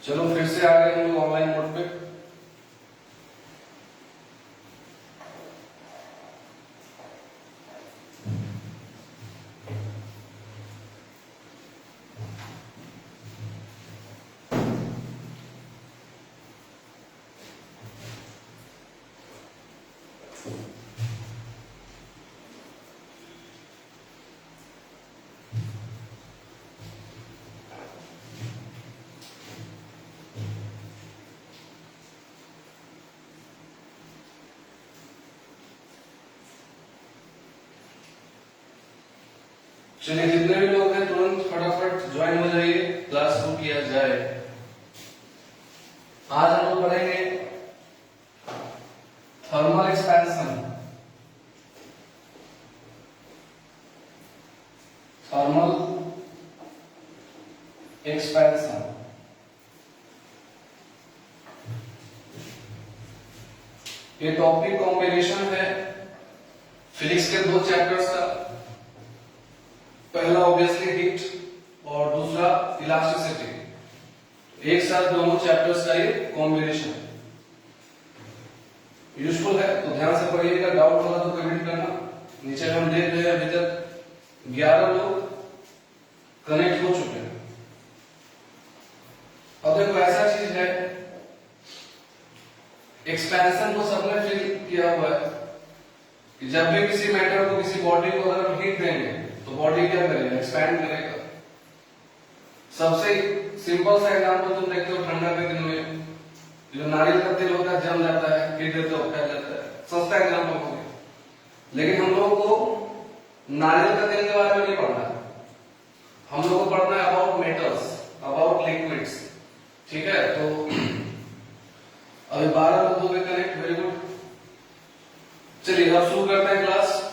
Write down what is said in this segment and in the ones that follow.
चलो फिर से आ गए हम लोग ऑनलाइन मोड पे। चलिए जितने भी लोग हैं तुरंत फटाफट ज्वाइन हो जाइए, क्लास शुरू किया जाए। आज हम लोग पढ़ेंगे थर्मल एक्सपेंशन। थर्मल एक्सपेंशन ये टॉपिक कॉम्बिनेशन है फिजिक्स के दो चैप्टर्स का। पहला ऑब्वियसली हीट और दूसरा इलास्टिसिटी। एक साथ दोनों चैप्टर्स का ये कॉम्बिनेशन यूजफुल है, तो ध्यान से पढ़िएगा। डाउट होगा तो कमेंट करना। नीचे हम देख रहे हैं अभी तक 11 लोग कनेक्ट हो चुके हैं। अब देखो ऐसा चीज है, एक्सपेंशन को सबने फील किया हुआ है कि जब भी किसी मैटर को, किसी बॉडी को अगर हम हीट देंगे तो बॉडी क्या करेगा? एक्सपैंड करेगा। सबसे सिंपल सा एग्जांपल तुम देखते हो ठंडा के दिन में जो नारियल का तेल होता है जम जाता है, हीट देते हो फैल जाता है। सस्ता एग्जांपल हो गया, लेकिन हम लोगों को नारियल का तेल के बारे में नहीं पढ़ना है। हम लोगों को पढ़ना है अबाउट मेटल्स, अबाउट लिक्विड्स। ठीक है, तो अभी 12 लोग हो गए कनेक्ट, वेरी गुड। चलिए अब शुरू करते हैं क्लास।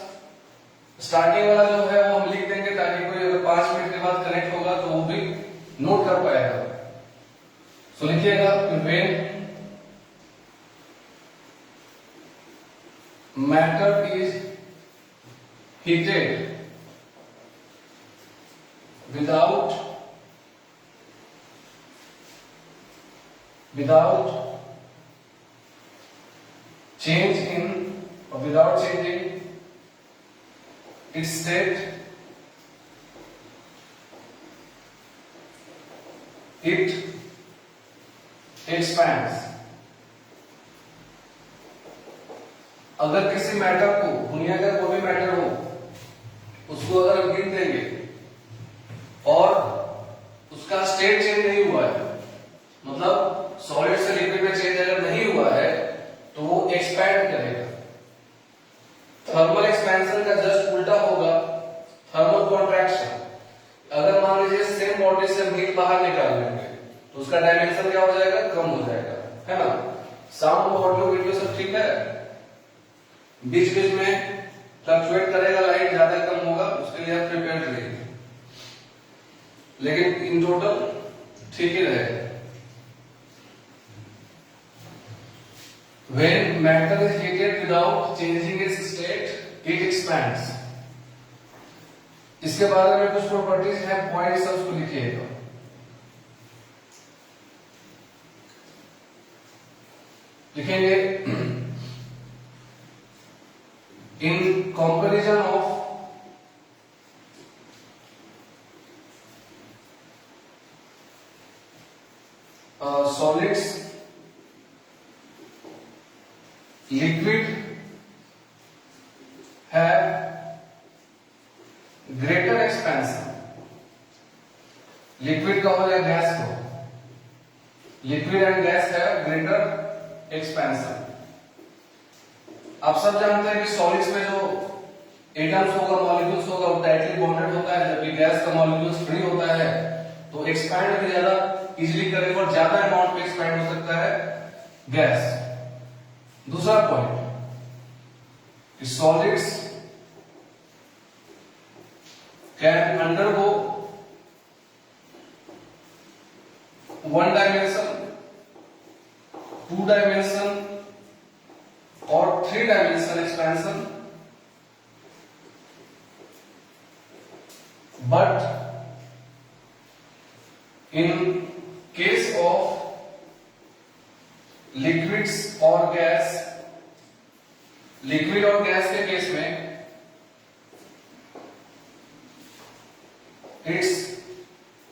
स्टार्टिंग वाला जो है वो हम लिख देंगे ताकि कोई अगर 5 मिनट के बाद कनेक्ट होगा तो वो भी नोट कर पाएगा। सो लिखिएगा, when matter is heated without change in or without changing its state, it expands। अगर किसी मैटर को, दुनिया का कोई भी मैटर हो, उसको अगर हम हीट देंगे और उसका स्टेट चेंज नहीं हुआ है, मतलब सॉलिड से लिक्विड में चेंज अगर नहीं हुआ है तो वो एक्सपैंड करेगा। थर्मल एक्सपेंशन का जस्ट उल्टा होगा थर्मल कॉन्ट्रैक्शन। अगर मान लीजिए सेम बॉडी से हम हीट बाहर निकाल लेंगे तो उसका डायमेंशन क्या हो जाएगा? कम हो जाएगा, है ना। साउंड, ऑडियो, वीडियो सब ठीक है। बीच बीच में फ्लक्चुएट करेगा, लाइट ज्यादा कम होगा, उसके लिए आप प्रिपेयर रहिए, लेकिन इन टोटल ठीक ही रहेगा। When matter is heated without changing its state, it expands। इसके बारे में कुछ प्रॉपर्टीज हैं, पॉइंट्स है, उसको लिखिएगा। लिखेंगे in comparison of solids, liquid have greater expansion। Liquid का हो या गैस को, liquid and guys have greater expansion. आप सब जानते हैं कि सॉलिड्स में जो एटम्स होगा, मॉलिक्यूल्स होगा, वो टाइटली बॉन्डेड होता है, जबकि गैस का मॉलिक्यूल्स फ्री होता है, तो एक्सपैंड भी ज्यादा इजीली करेगा और ज्यादा अमाउंट में एक्सपैंड हो सकता है गैस। दूसरा point, solids can undergo one dimension, two dimension और 3 dimension expansion, but in case of liquids और गैस, लिक्विड और गैस के केस में इट्स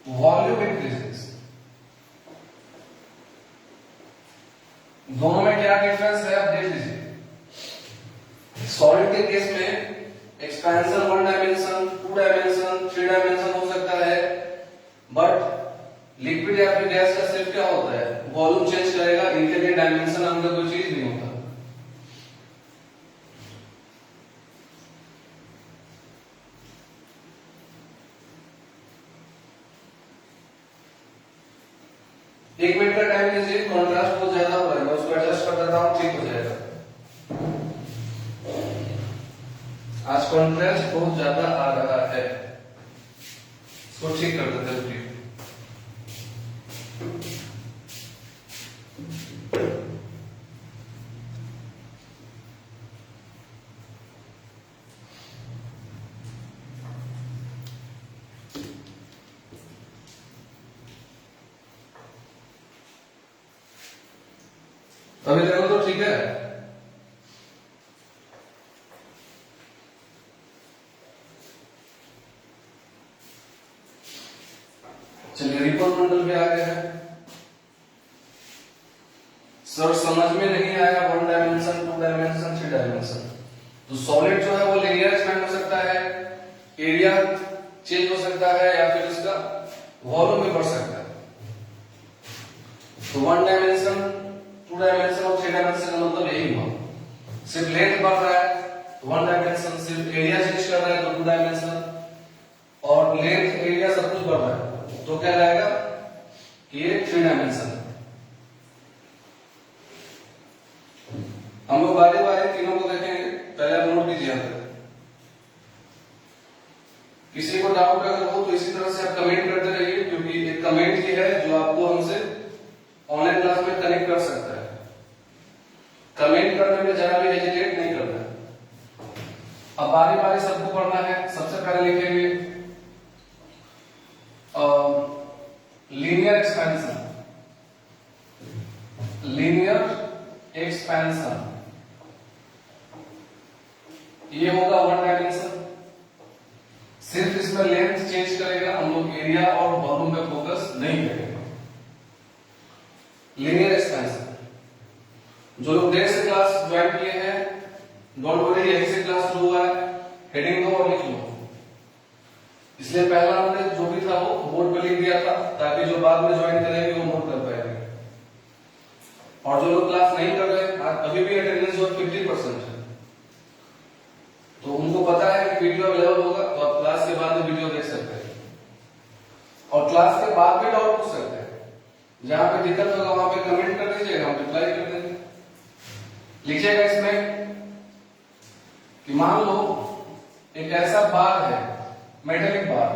वॉल्यूम इंक्रीजेस। दोनों में क्या डिफरेंस है आप देख लीजिए। सॉलिड के केस में एक्सपेंशन 1 डायमेंशन, 2 डायमेंशन, 3 डायमेंशन हो सकता है, बट लिक्विड या फिर गैस का सिर्फ क्या होता है, वॉल्यूम चेंज करेगा, इनके लिए डायमेंशन नाम का कोई चीज नहीं होता। एक मिनट का टाइम लीजिए, कॉन्ट्रास्ट बहुत ज्यादा हो रहा है, मैं उसको एडजस्ट कर देता हूं, ठीक हो जाएगा। आज कॉन्ट्रास्ट बहुत ज्यादा आ रहा है, इसको ठीक कर देते हैं। अभी देखो तो ठीक है। चलिए रिपल मंडल पे आ गया है। सर समझ में नहीं आया 1 डायमेंशन, 2 डायमेंशन, 3 डायमेंशन। तो सॉलिड जो है वो लिनियर एक्सपेंड हो सकता है, एरिया चेंज हो सकता है, या फिर उसका वॉल्यूम भी बढ़ सकता है। तो 1 डायमेंशन, 2 डायमेंशन और 3 डायमेंशन का मतलब यही हुआ, सिर्फ लेंथ बढ़ रहा है तो 1 डायमेंशन, सिर्फ एरिया चेंज कर रहा है तो 2 डायमेंशन, और लेंथ एरिया सब कुछ बढ़ रहा है तो क्या रहेगा, ये 3 डायमेंशन। हम लोग बारी बारी तीनों को देखेंगे, पहले आप नोट कीजिए। किसी को डाउट अगर हो तो इसी तरह से आप कमेंट करते रहिए, क्योंकि एक कमेंट ही है जो आपको हमसे ऑनलाइन क्लास में कनेक्ट कर सकता है। कमेंट करने में जरा भी हेजिटेट नहीं करना है। अब बारी बारी सबको पढ़ना है। सबसे पहले लिखेंगे लीनियर एक्सपेंशन, लीनियर एक्सपेंशन ये होगा 1 डायमेंशन, सिर्फ इसमें लेंथ चेंज करेगा, हम लोग एरिया और वॉल्यूम पे फोकस नहीं करेंगे। लीनियर एक्सपेंशन, जो लोग देर से क्लास ज्वाइन किए हैं, डोंट वरी, यहीं से क्लास शुरू हुआ है, हेडिंग दो और लिख लो। इसलिए पहला हमने जो भी था वो बोर्ड पे लिख दिया था, ताकि जो बाद में ज्वाइन करेंगे वो नोट कर पाएंगे। और जो लोग क्लास नहीं कर रहे, अभी भी अटेंडेंस जो 50% है, तो उनको पता है कि वीडियो अवेलेबल होगा, तो आप क्लास के बाद में वीडियो देख सकते हैं, और क्लास के बाद भी डाउट पूछ सकते हैं। जहां पे दिक्कत होगा वहां पे कमेंट कर दीजिएगा, हम रिप्लाई कर देंगे। लिखिएगा इसमें कि मान लो एक ऐसा बार है, मेटालिक बार,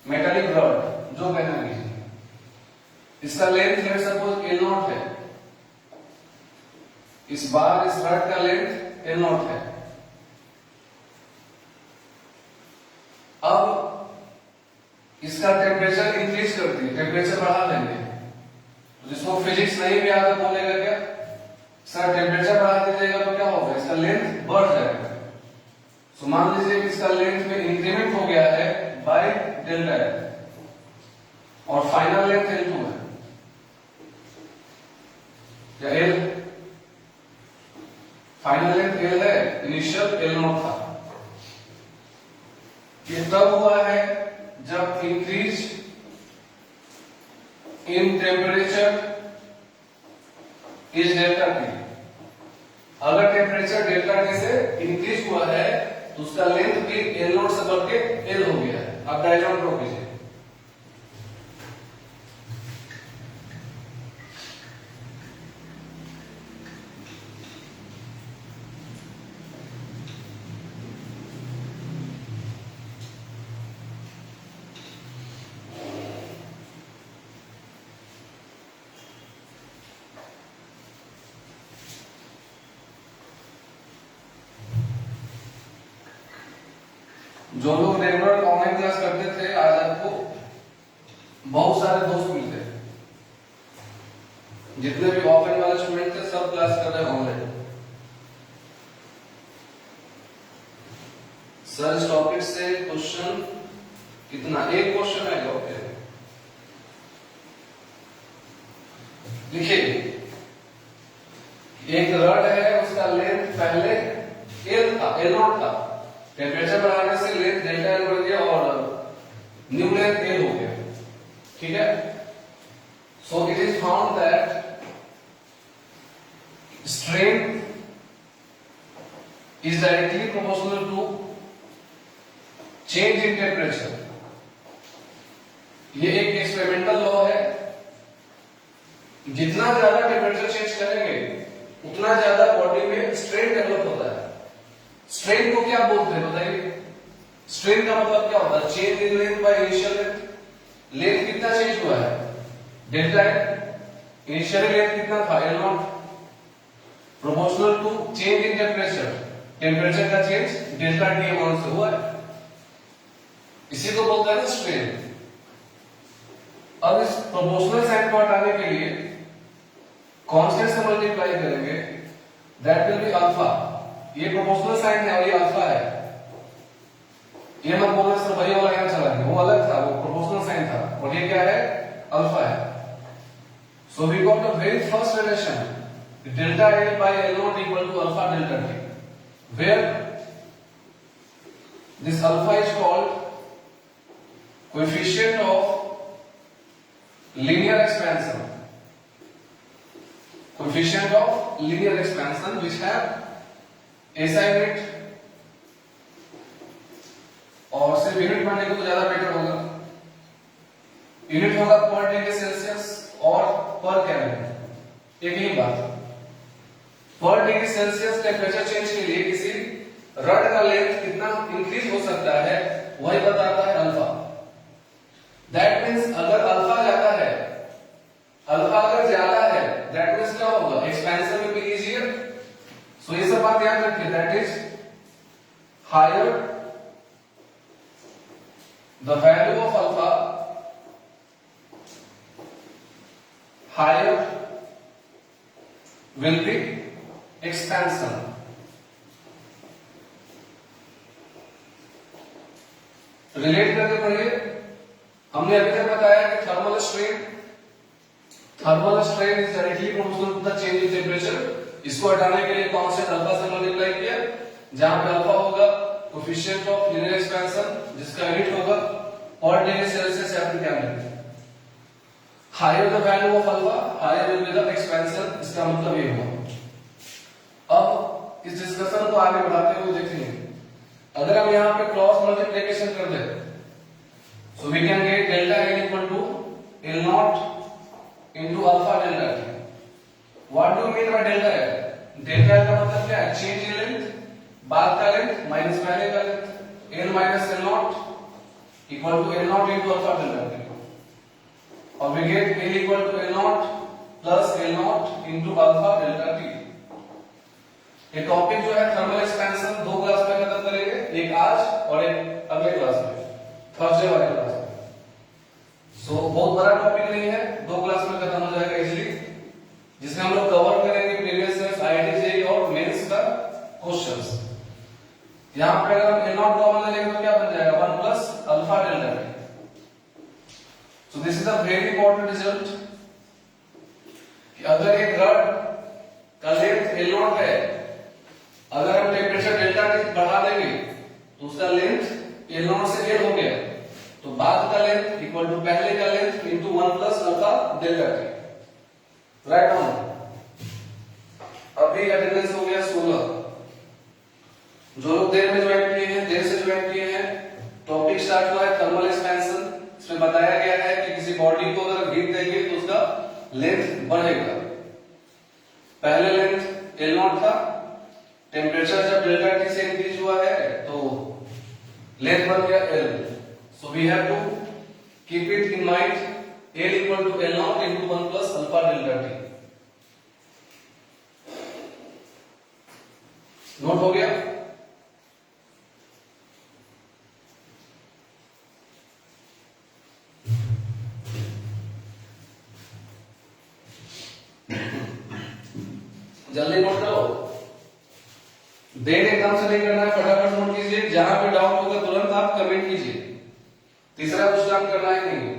मेटालिक रड, जो कहना कीजिए, इसका लेंथ लेट सपोज L0 है, इस बार, इस रड का लेंथ L0 है। अब इसका टेम्परेचर इंक्रीज कर दिए, टेम्परेचर बढ़ा लेंगे, तो जिसको फिजिक्स नहीं भी आता बोलेगा क्या, सर टेम्परेचर बढ़ा दीजिएगा तो क्या होगा, इसका लेंथ बढ़ जाएगा। तो मान लीजिए कि इसका लेंथ में इंक्रीमेंट हो गया है बाय डेल्टा एल, और फाइनल लेंथ L2 है, या L, फाइनल लेंथ L है, इनिशियल L0 था। ये तब हुआ है जब increase in temperature is delta T. अगर टेम्परेचर डेल्टा टी से इंक्रीज हुआ है तो उसका लेंथ भी L0 से बढ़ के L हो गया है। आप डायग्राम ड्रॉ कीजिए। जो लोग रेगुलर ऑनलाइन क्लास करते थे, आज आपको बहुत सारे दोस्त मिलते हैं। जितने भी ऑफलाइन वाले स्टूडेंट थे सब क्लास कर रहे हैं ऑनलाइन। सर इस टॉपिक से क्वेश्चन कितना, एक क्वेश्चन आएगा। ओके देखिए, एक रड है, उसका लेंथ पहले एल था, एल नॉट था। टेम्परेचर बढ़ाने से लेंथ डेल्टा एल बढ़ गया और न्यू लेंथ एल हो गया। ठीक है, so it is found that strain is directly proportional to change in temperature। ये एक एक्सपेरिमेंटल लॉ है, जितना ज्यादा टेम्परेचर चेंज करेंगे उतना ज्यादा बॉडी में स्ट्रेन डेवलप होता है। स्ट्रेन को क्या बोलते हैं बताइए? स्ट्रेन का मतलब क्या होता है? Change in length by initial length. Length कितना चेंज हुआ है? Delta L. इनिशियल लेंथ कितना था? L naught. Proportional to change in temperature. Temperature का चेंज डेल्टा टी अमाउंट से हुआ है, इसी को बोलते हैं स्ट्रेन। अब इस प्रोपोर्शनल साइन को हटाने के लिए कांस्टेंट से मल्टीप्लाई करेंगे, दैट विल बी अल्फा। ये प्रोपोर्शनल साइन है और ये अल्फा है। ये मत बोलना सर वही वाला यहां चला गया, वो अलग था, वो प्रोपोर्शनल साइन था, और ये क्या है? अल्फा है। So we got the very first relation delta L by L naught equal to alpha delta T, where this alpha is called coefficient of linear expansion, coefficient of linear expansion which have SI unit, और सिर्फ unit पढ़ने को तो ज्यादा better होगा। Unit होगा per degree Celsius और पर केल्विन, एक ही बात। पर डिग्री सेल्सियस टेम्परेचर चेंज के लिए किसी रड का लेंथ कितना इंक्रीज हो सकता है वही बताता है अल्फा। दैट मींस अगर अल्फा ज्यादा है, अल्फा अगर ज्यादा है, दैट मींस क्या होगा? Expansion will be easier. So ये सब बात याद रखिए, that is higher the value of alpha, higher will be expansion. Relate करके पढ़िए। हमने अभी तक बताया कि thermal strain is directly proportional to the change in temperature. इसको हटाने के लिए कांस्टेंट अल्फा से मल्टीप्लाई किया, जहां पे अल्फा होगा कोएफिशिएंट ऑफ लीनियर एक्सपेंशन, जिसका यूनिट होगा पर डिग्री सेल्सियस या फिर kelvin. Higher the value of alpha, higher will be the expansion. इसका मतलब ये हुआ। अब इस डिस्कशन को आगे बढ़ाते हुए देखेंगे, अगर हम यहां पे क्रॉस मल्टीप्लिकेशन कर दें, so we can get delta L equal to L naught into alpha delta T. What do mean by delta L? Delta L का मतलब क्या है? चेंज इन लेंथ, बाद का लेंथ माइनस पहले का length. L minus L naught equal to L naught into alpha delta T, और we get L equal to L naught plus L naught into alpha delta T. ये topic जो है thermal expansion 2 class में खत्म करेंगे, एक आज और एक अगले क्लास में, थर्सडे वाले क्लास में। सो बहुत बड़ा टॉपिक नहीं है, 2 क्लास में खत्म हो जाएगा इजीली, जिसमें हम लोग कवर करेंगे प्रीवियस ईयर आईआईटी जेईई और मेंस का क्वेश्चंस। यहां पे अगर हम ए नॉट कॉमन लेंगे तो क्या बन जाएगा? 1 plus alpha delta T. So this is a very important result कि अगर एक रड का लेंथ एल नॉट है, अगर हम टेम्परेचर डेल्टा टी बढ़ा देंगे तो उसका लेंथ एल नॉट से एल हो गया, तो बाद का लेंथ इक्वल टू पहले का length into 1 plus alpha delta T. Right on. अभी अटेंडेंस हो गया 16। जो लोग देर में ज्वाइन किए हैं, देर से ज्वाइन किए हैं, टॉपिक स्टार्ट हुआ है थर्मल एक्सपेंशन। इसमें बताया गया है कि किसी बॉडी को अगर हीट देंगे तो उसका लेंथ बढ़ेगा। पहले लेंथ एल नॉट था, टेम्परेचर जब डेल्टा टी से इंक्रीज हुआ है तो लेंथ बन गया L. So we have to keep it in mind, L equal to L naught into 1 plus alpha delta T. Note हो गया? जल्दी नोट करो, देन एकदम से नहीं करना है, फटाफट नोट कीजिए, जहां पे डाउट होगा तुरंत आप कमेंट कीजिए, तीसरा कुछ काम करना है नहीं।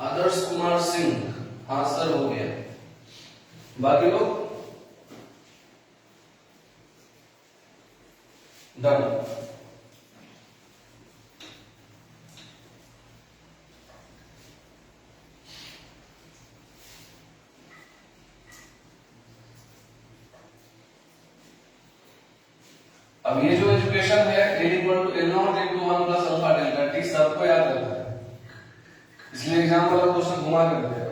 आदर्श कुमार सिंह, हाँ सर हो गया। बाकी लोग डन। अब ये जो एजुकेशन है L equal to L naught into 1 plus alpha delta T सबको याद रहता है, इसलिए एग्जाम वाला क्वेश्चन घुमा कर देगा।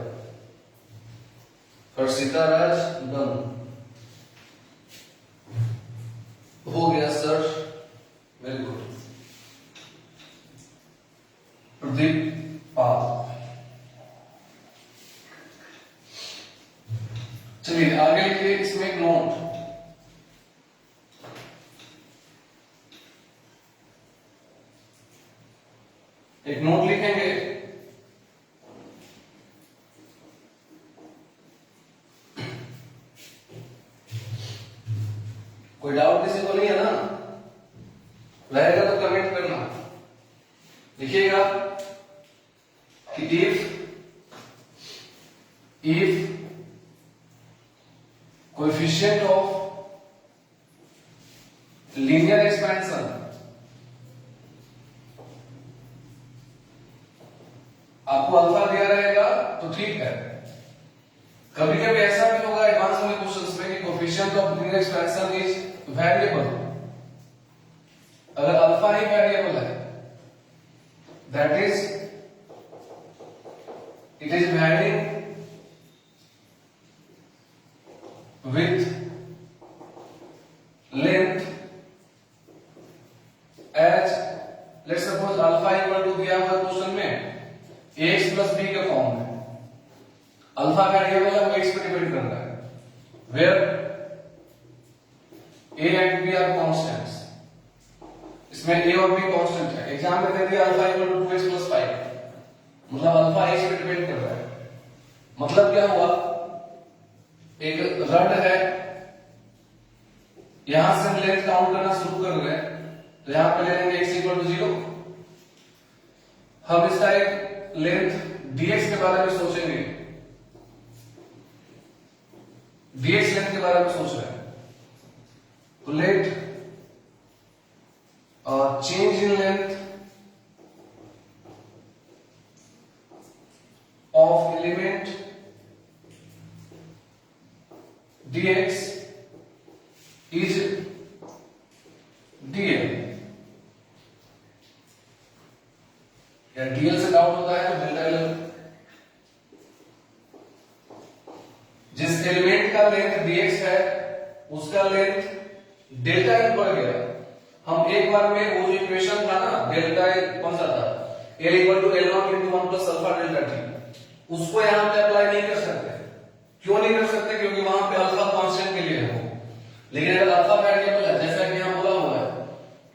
और सीताराज डन हो गया सर, वेरी गुड। प्रदीप पाल, चलिए आगे लिखिए, इसमें एक नोट, एक नोट लिखेंगे, कोई डाउट किसी को नहीं है ना? रहेगा तो कमेंट करना। लिखिएगा कि if coefficient of linear expansion आपको अल्फा दिया रहेगा तो ठीक है, कभी कभी ऐसा भी होगा एडवांस में क्वेश्चंस में कि coefficient of linear expansion is variable. अगर अल्फा ही वेरिएबल है, that is it is varying with length as, let's suppose alpha equal to दिया हुआ क्वेश्चन में ax प्लस b के फॉर्म में, अल्फा वेरिएबल है वो x पे डिपेंड कर रहा है, where a and b are constants, इसमें a और b कांस्टेंट है। एग्जाम में दे दिया alpha equal to 2x plus 5, मतलब अल्फा x पे डिपेंड कर रहा है। मतलब क्या हुआ, एक रड है, यहां से हम लेंथ काउंट करना शुरू कर रहे हैं, तो यहां पे ले लेंगे x इक्वल टू 0। हम इसका एक लेंथ dx के बारे में सोचेंगे, dx लेंथ के बारे में सोच रहे हैं, तो let change in length of element dx is dl, या dl से डाउट होता है तो डेल्टा एल, जिस एलिमेंट का लेंथ dx है उसका लेंथ डेल्टा एल बढ़ गया। हम एक बार में वो जो इक्वेशन था ना डेल्टा एल कौन सा था, L equal to L naught into 1 plus alpha delta T, उसको यहां पे अप्लाई नहीं कर सकते। क्यों नहीं कर सकते? क्योंकि वहां पे अल्फा कांस्टेंट के लिए है वो, लेकिन अगर अल्फा वेरिएबल है, जैसा कि यहां बोला हुआ है,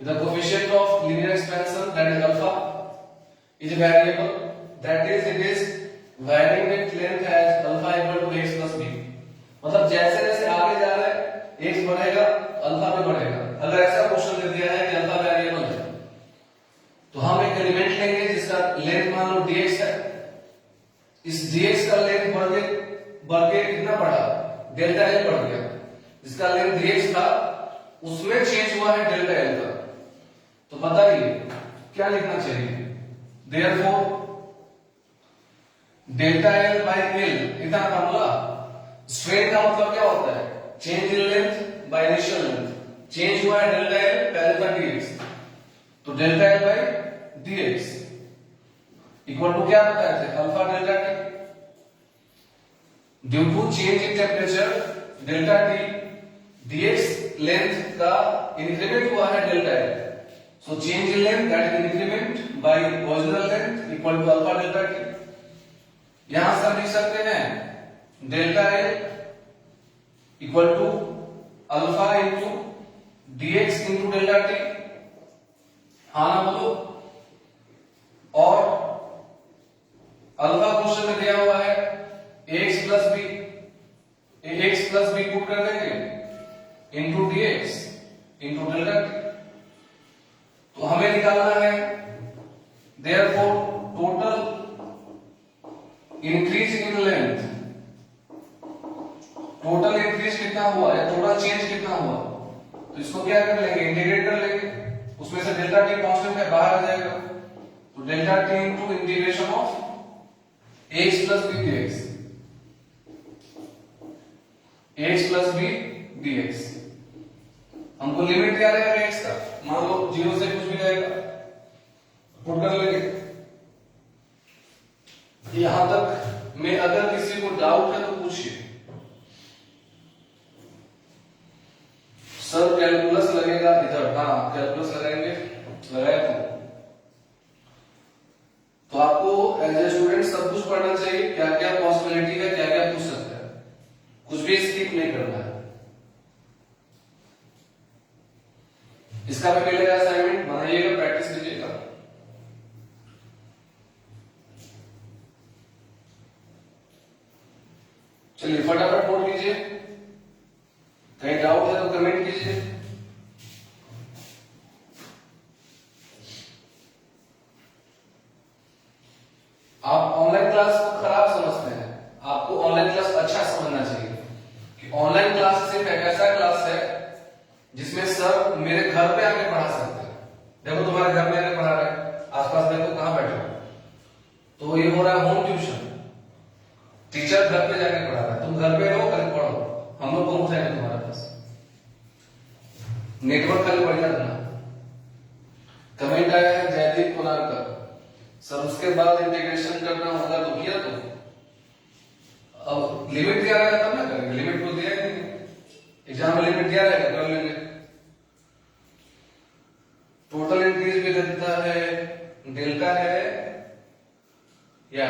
the coefficient of linear expansion that is alpha is a variable, that is it is varying with length as alpha equal to x plus b, मतलब जैसे जैसे आगे जा रहे हैं x बढ़ेगा अल्फा भी बढ़ेगा। अगर ऐसा क्वेश्चन दे दिया है कि अल्फा वेरिएबल है, तो हम एक एलिमेंट लेंगे जिसका लेंथ मान लो dx है, इस dx का लेंथ बढ़ के कितना बढ़ा, डेल्टा एल बढ़ गया, जिसका लेंथ dx था उसमें चेंज हुआ है डेल्टा एल का, तो बताइए क्या लिखना चाहिए? Therefore, delta L by L इतना फॉर्मूला। स्ट्रेन का मतलब क्या होता है? Change in length by initial length, change हुआ है डेल्टा एल, पहले था dx, तो delta L by dx equal to क्या बताया थे, alpha delta T. Due to change in temperature delta T, dx length का इंक्रीमेंट हुआ है delta L, so change in length that is increment by original length equal to alpha delta t। यहां से हम लिख सकते हैं delta L equal to alpha into dx into delta T, हाँ ना बोलो। और अल्फा क्वेश्चन में दिया हुआ है एक्स प्लस बी पुट कर देंगे into dx into delta T. तो हमें निकालना है therefore total increase in length, total increase कितना हुआ या टोटल चेंज कितना हुआ, तो इसको क्या कर लेंगे, इंटीग्रेट कर लेंगे, उसमें से डेल्टा टी कांस्टेंट है बाहर आ जाएगा, तो delta T into integration of x plus b dx, x plus b dx। हमको लिमिट क्या रहेगा एक्स का, मान लो 0 से कुछ भी रहेगा, पुट कर लेंगे। यहां तक में अगर किसी को डाउट है तो पूछिए। सर कैलकुलस लगेगा इधर, हाँ कैलकुलस लगाएंगे, लगाया तो आपको एज ए स्टूडेंट सब कुछ पढ़ना चाहिए, क्या क्या पॉसिबिलिटी है, क्या क्या पूछ सकता है, कुछ भी स्किप नहीं करना है। इसका भी मिलेगा असाइनमेंट, बनाइएगा, प्रैक्टिस कीजिएगा। चलिए फटाफट नोट कीजिए, कहीं डाउट है तो कमेंट कीजिए। आप ऑनलाइन क्लास को खराब समझते हैं, आपको ऑनलाइन क्लास अच्छा समझना चाहिए कि ऑनलाइन क्लास सिर्फ एक ऐसा क्लास है जिसमें सर मेरे घर पे आके पढ़ा सकते हैं। देखो तुम्हारे घर में आके पढ़ा रहे हैं, आसपास देखो कहां बैठे हो, तो ये हो रहा है होम ट्यूशन, टीचर घर पे जाके पढ़ा रहा है, तुम घर पे रहो कल पढ़ो, हम लोग पहुंच जाएंगे तुम्हारे पास। नेटवर्क खाली बढ़िया रखना। कमेंट आया है जयदीप कुनारकर, सर उसके बाद इंटीग्रेशन करना होगा तो किया, तो अब लिमिट दिया रहेगा तब ना करेंगे, लिमिट को दिया ही नहीं, एग्जाम में लिमिट दिया रहेगा कर लेंगे। टोटल इंक्रीज भी देता है, डेल्टा है या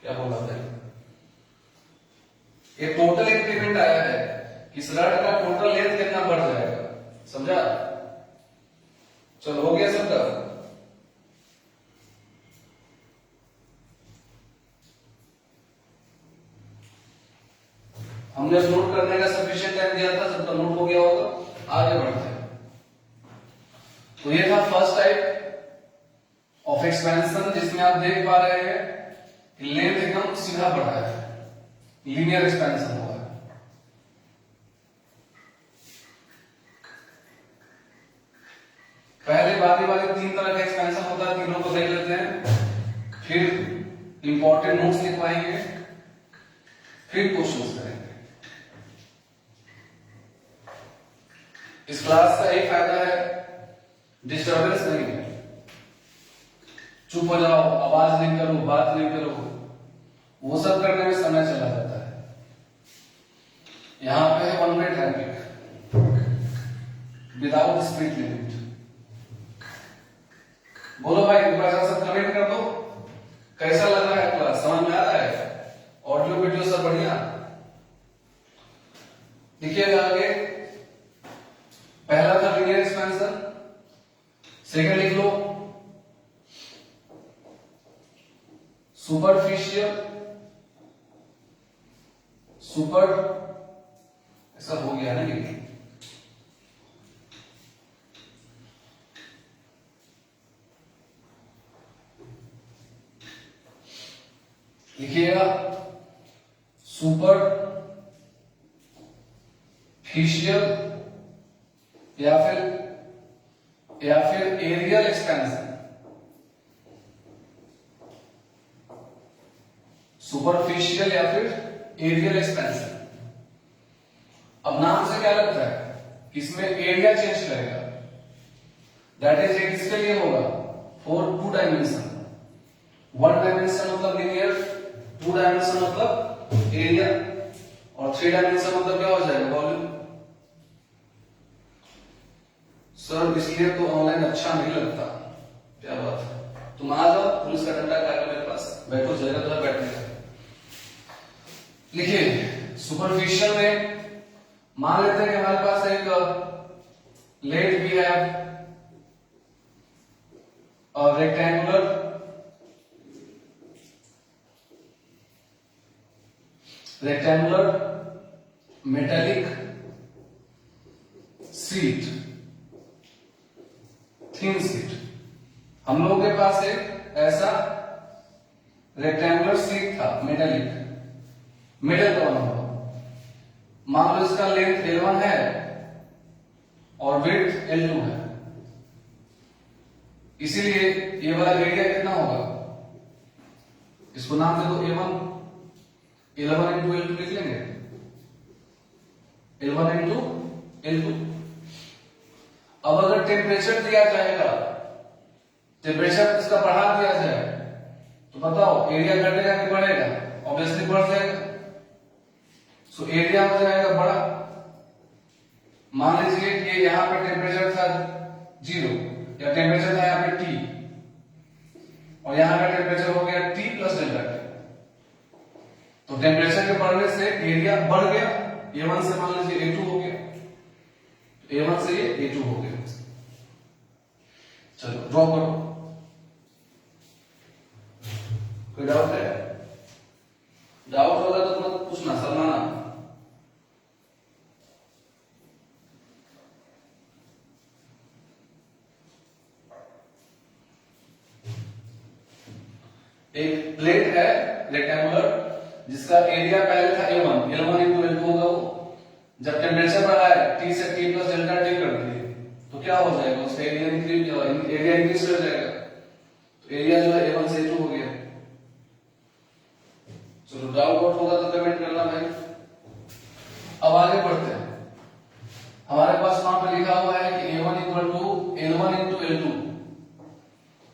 क्या बोला था, ये टोटल इंक्रीमेंट आया है, इस रड का टोटल लेंथ कितना बढ़ जाएगा, समझा। चलो हो गया सबका। हमने नोट करने का सफिशिएंट टाइम दिया था, सबका नोट हो गया होगा, आगे बढ़ते हैं। तो ये था फर्स्ट टाइप ऑफ एक्सपेंशन, जिसमें आप देख पा रहे हैं कि लेंथ एकदम सीधा बढ़ा है, लीनियर एक्सपेंशन हुआ है। पहले बारी बारी 3 तरह का एक्सपेंशन होता है, तीनों को देख लेते हैं, फिर इंपॉर्टेंट नोट्स लिखवाएंगे, फिर क्वेश्चंस करेंगे। इस क्लास का एक फायदा है, डिस्टर्बेंस नहीं है, चुप हो जाओ, आवाज नहीं करो, बात नहीं करो, वो सब करने में समय चला जाता है। यहां पे है 1 way traffic without speed limit. बोलो भाई, एक बार सब कमेंट कर दो, कैसा लग रहा है क्लास, समझ में आ रहा है, ऑडियो वीडियो सब बढ़िया। लिखिएगा आगे, पहला था लीनियर एक्सपेंशन, सेकंड लिख लो सुपरफिशियल, सुपर ऐसा हो गया ना, लिखिएगा सुपर फिशियल या फिर एरियल एक्सपेंशन, सुपरफिशियल या फिर एरियल एक्सपेंशन। अब नाम से क्या लगता है, इसमें एरिया चेंज करेगा, दैट इज ये किसके लिए होगा, फॉर 2 डायमेंशन। 1 डायमेंशन मतलब लीनियर, 2 डायमेंशन मतलब एरिया, और 3 डायमेंशन मतलब क्या हो जाएगा, वॉल्यूम। सर इसलिए तो ऑनलाइन अच्छा नहीं लगता, क्या बात है, तुम आ जाओ, पुलिस का डंडा काटो मेरे पास, बैठो, जगह तो है बैठने का। लिखिए सुपरफिशियल में मान लेते हैं कि हमारे पास एक लेट भी है, और rectangular metallic sheet, thin sheet. हम लोगों के पास एक ऐसा रेक्टेंगुलर शीट था मेटेलिक, मेटल का बना हुआ। मान लो इसका लेंथ L1 है और विड्थ L2 है, इसीलिए ये वाला एरिया कितना होगा, इसको नाम दे दो A1, 11 इंटू L2 लिख लेंगे, L1 इंटू L2। अब अगर टेम्परेचर दिया जाएगा, टेम्परेचर इसका बढ़ा दिया जाए तो बताओ एरिया घटेगा कि बढ़ेगा? ऑब्वियसली बढ़ जाएगा। सो एरिया हो जाएगा बड़ा। मान लीजिए कि यहां पे टेम्परेचर था 0 या टेम्परेचर था यहाँ पे T और यहाँ का टेम्परेचर हो गया T प्लस डेल्टा T। तो टेम्परेचर के बढ़ने से एरिया बढ़ गया, A1 से मान लीजिए A2 हो गया, A1 से ये A2 हो गया। चलो ड्रॉ करो। कोई डाउट है? डाउट होगा तो मत पूछना, सलमाना। एक प्लेट है रेक्टेंगुलर जिसका एरिया पहले था A1, L1 इंटू L2 होगा वो। जब टेम्परेचर बढ़ा है T से T प्लस डेल्टा T कर दिए तो क्या हो जाएगा, उसका एरिया इंक्रीज कर जाएगा। तो एरिया जो है A1 से A2 हो गया। चलो डाउट आउट होगा तो कमेंट करना भाई। अब आगे बढ़ते हैं। हमारे पास वहां पर लिखा हुआ है कि A1 equal to L1 into L2।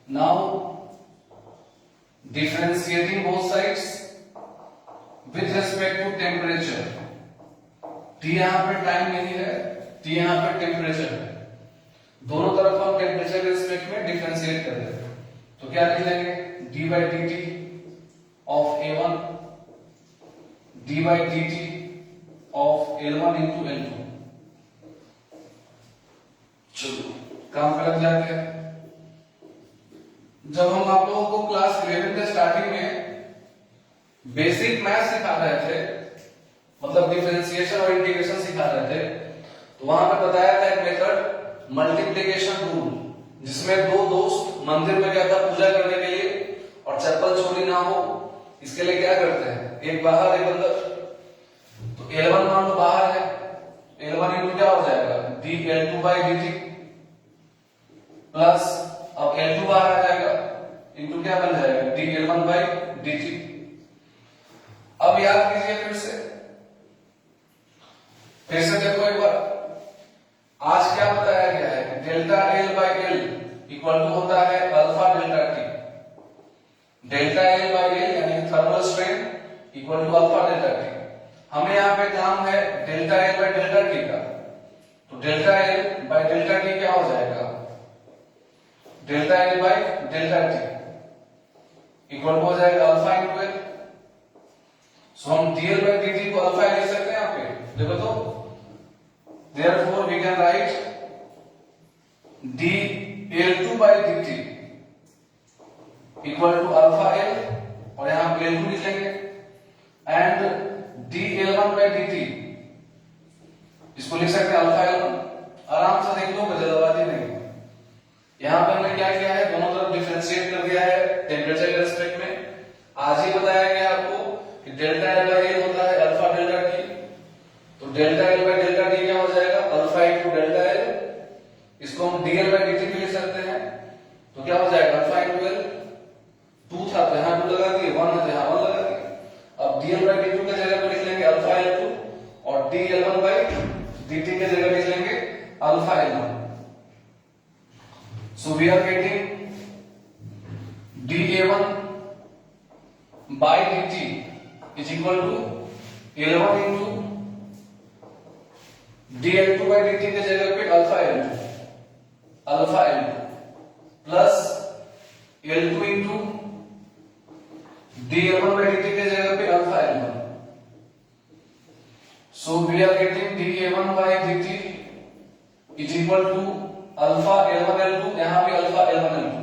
Now differentiating both sides with respect to temperature। T यहाँ पे टाइम नहीं है, T यहाँ पे टेम्परेचर है। दोनों तरफ हम टेम्परेचर के रिस्पेक्ट में डिफरेंशिएट कर देते हैं। तो क्या लिख लेंगे, d by dt of A1 d by dt of L1 into L2। चलो काम पे लग जाते हैं। जब हम आप लोगों को क्लास 11 के स्टार्टिंग में बेसिक मैथ सिखा रहे थे, मतलब डिफरेंशिएशन और इंटीग्रेशन सिखा रहे थे, तो वहां पे बताया था एक मेथड मल्टीप्लिकेशन रूल, जिसमें दो दोस्त मंदिर में गया था पूजा करने के लिए और चप्पल चोरी ना हो इसके लिए क्या करते हैं, एक बाहर एक अंदर। तो L1 मान लो बाहर है, L1 इंटू क्या हो जाएगा, dL2 by dt प्लस अब L2 बाहर आ जाएगा इंटू क्या बन जाएगा, dL1 by dt। अब याद कीजिए फिर से देखो एक बार। आज क्या बताया गया है कि delta L by L equal to होता है alpha delta T। Delta L by L यानी thermal strain equal to alpha delta T। हमें यहाँ पे काम है delta L by delta T का। तो delta L by delta T क्या हो जाएगा, delta L by delta T equal हो जाएगा अल्फा इंटू L। सो हम dL by dt को अल्फा लिख सकते हैं यहाँ पे, देखो तो therefore we can write dL2 by dt equal to alpha L और यहाँ पे L2 लिख लेंगे एंड dL1 by dt इसको लिख सकते हैं अल्फा L1। आराम से देख लो, जल्दबाजी नहीं। यहाँ पे हमने क्या किया है, दोनों तरफ डिफरेंशिएट कर दिया है टेम्परेचर के रिस्पेक्ट में। आज ही बताया गया आपको कि डेल्टा L by L होता है अल्फा डेल्टा T। तो delta L by delta T क्या हो जाएगा, अल्फा इंटू डेल्टा L। इसको हम dL by dt भी लिख सकते हैं। तो क्या हो जाएगा, अल्फा इंटू L। 2 था तो यहाँ 2 लगा दिए, 1 है तो यहाँ 1 लगा दिए। अब dL by dt की जगह पे लिख लेंगे अल्फा L2 और dL1 by dt की जगह लिख लेंगे alpha L1। So we are getting dA1 by dt is equal to L1 into dL2 by dt के जगह पे alpha L2 plus L2 into dL1 by dt के जगह पे alpha L1। So we are getting dA1 by dt is equal to alpha L1 L2, यहाँ पे alpha L1 L2